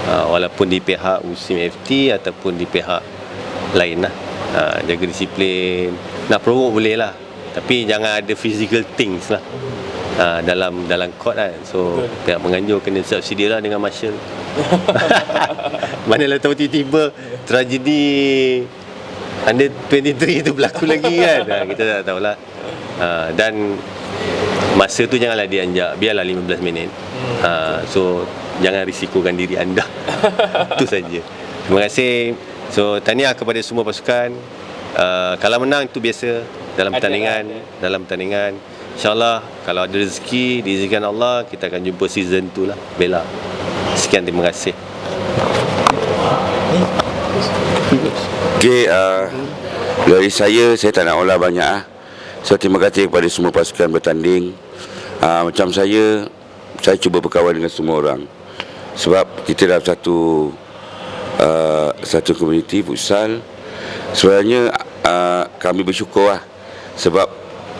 S3: Walaupun di pihak USIM FT ataupun di pihak lain lah, jaga disiplin. Nak provoke boleh lah, tapi jangan ada physical things lah dalam court kan. So pihak penganjur kena siap sedia lah dengan marshal. Manalah tahu tiba-tiba tragedi Under 23 tu berlaku lagi kan. Kita tak tahulah. Dan masa tu janganlah dianjak, biarlah 15 minit. So jangan risikokan diri anda. Itu saja. Terima kasih. So tahniah kepada semua pasukan. Kalau menang itu biasa dalam pertandingan. InsyaAllah kalau ada rezeki, diizinkan Allah, kita akan jumpa season 2 lah, Bella. Sekian, terima kasih.
S2: Okey, dari saya tak nak olah banyak. So terima kasih kepada semua pasukan bertanding. Macam saya cuba berkawan dengan semua orang. Sebab kita dalam satu komuniti futsal. Sebenarnya kami bersyukur lah, sebab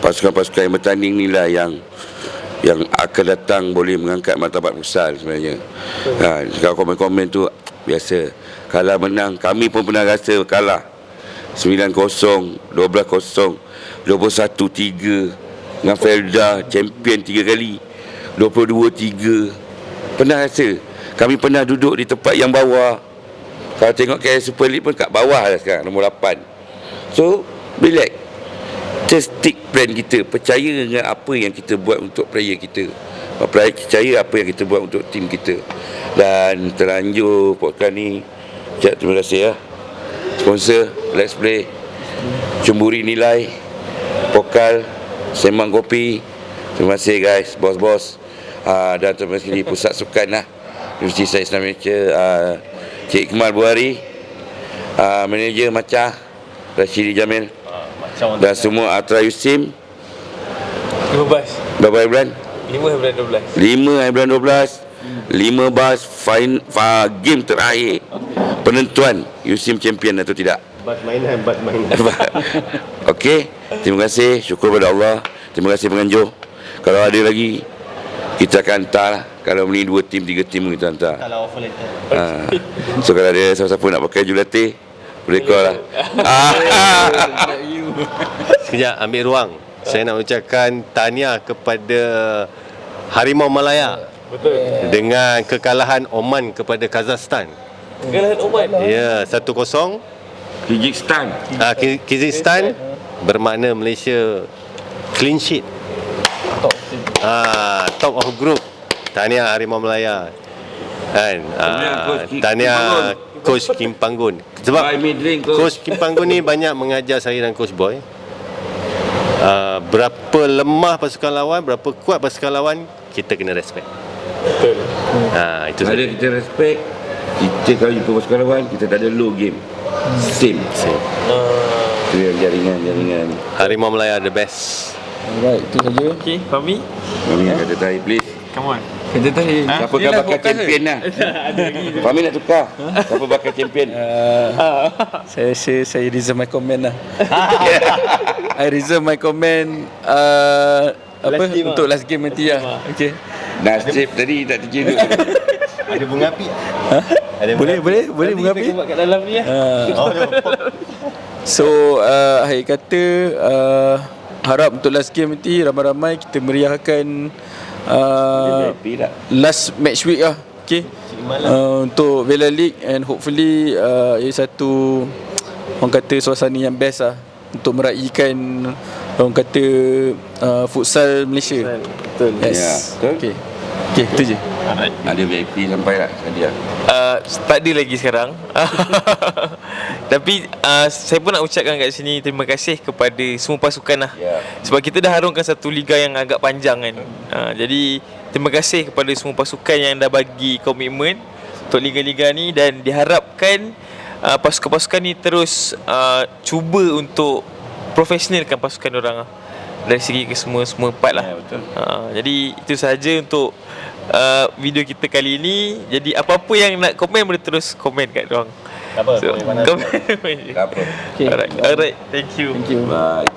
S2: pasukan-pasukan yang bertanding ni lah yang akan datang boleh mengangkat martabat futsal sebenarnya. Kalau komen-komen tu biasa. Kalah menang, kami pun pernah rasa kalah 9-0, 12-0, 21-3 dengan Felda, champion 3 kali, 22-3. Pernah rasa. Kami pernah duduk di tempat yang bawah. Kalau tengok KL Super League pun kat bawah lah sekarang, nombor 8. So, relax. Just stick plan kita. Percaya dengan apa yang kita buat untuk player kita. Percaya apa yang kita buat untuk tim kita. Dan terlanjur podcast ni, terima kasih sponsor Let's Play, Cemburi Nilai, Pokal, Semang Kopi. Terima kasih guys, bos-bos. Dan terima kasih Pusat Sukan Universiti Sains Islam Malaysia, Cik Iqmal Buhari, manager Macah Rashidi Jamil, dan semua Atra Yusim.
S1: 15
S2: Berapa hari bulan?
S1: 5
S2: hari bulan 12. 5 bas game terakhir penentuan Yusim champion atau tidak.
S5: Bad mainan.
S2: Okey, terima kasih, syukur pada Allah. Terima kasih penganjur. Kalau ada lagi kita akan hantar lah. Kalau ni 2 tim 3 tim kita hantar.
S5: Kalau offer letter.
S2: So kalau ada siapa-siapa nak pakai julatih, boleh call lah.
S3: Sekejap, ambil ruang. Saya nak ucapkan tahniah kepada Harimau Malaya.
S1: Betul.
S3: Dengan kekalahan Oman kepada Kazakhstan.
S1: Kekalahan Oman.
S3: Ya, 1-0.
S2: Kyrgyzstan.
S3: Kyrgyzstan bermakna Malaysia clean sheet. Top of group. Tahniah Harimau Malaya. Kan? Tahniah Coach Kim Panggun. Sebab Coach Kim Panggun ni banyak mengajar saya dan Coach Boy. Berapa lemah pasukan lawan, berapa kuat pasukan lawan, kita kena respect.
S1: Betul.
S3: Itu
S2: Ada
S3: saja.
S2: kita respect. Kita kalau jumpa pasukan lawan, kita tak ada low game. Same. Itu yang jaringan.
S3: Harimau Malaya the best.
S4: Alright, itu saja.
S1: Okay, Fahmi.
S2: Mami kata tahi please.
S1: Come on.
S4: Kata tadi.
S2: Siapa kan bakal champion lah. Fahmi nak tukar. Siapa bakal champion?
S4: Saya reserve my comment lah. I reserve my comment
S5: Last game
S4: untuk last game nanti lah. Okay.
S2: Nasib tadi tak terkira.
S5: Ada bunga api.
S4: Boleh bunga api.
S1: Buat kat dalam ni
S4: So akhir kata harap untuk last game nanti ramai-ramai kita meriahkan last match week lah. Okay. Untuk Vela League, and hopefully ia satu orang kata suasana yang best lah untuk meraihkan orang kata futsal Malaysia.
S1: Betul.
S4: Yes.
S2: Ya, betul.
S4: Okay, itu je.
S2: Ada VIP sampai tak? Hadiah.
S1: Tak ada lagi sekarang. Tapi saya pun nak ucapkan kat sini terima kasih kepada semua pasukan lah. Sebab kita dah harumkan satu liga yang agak panjang kan. Jadi terima kasih kepada semua pasukan yang dah bagi komitmen untuk liga-liga ni, dan diharapkan pasukan-pasukan ni terus cuba untuk profesionalkan pasukan diorang lah, dari segi ke semua part lah.
S2: Betul.
S1: Jadi itu sahaja untuk video kita kali ini. Jadi apa-apa yang nak komen boleh terus komen kat diorang.
S5: Tak apa,
S1: So,
S5: komen mana.
S1: komen je.
S2: Tak apa.
S1: Alright, thank you.
S4: Thank you.
S2: Bye.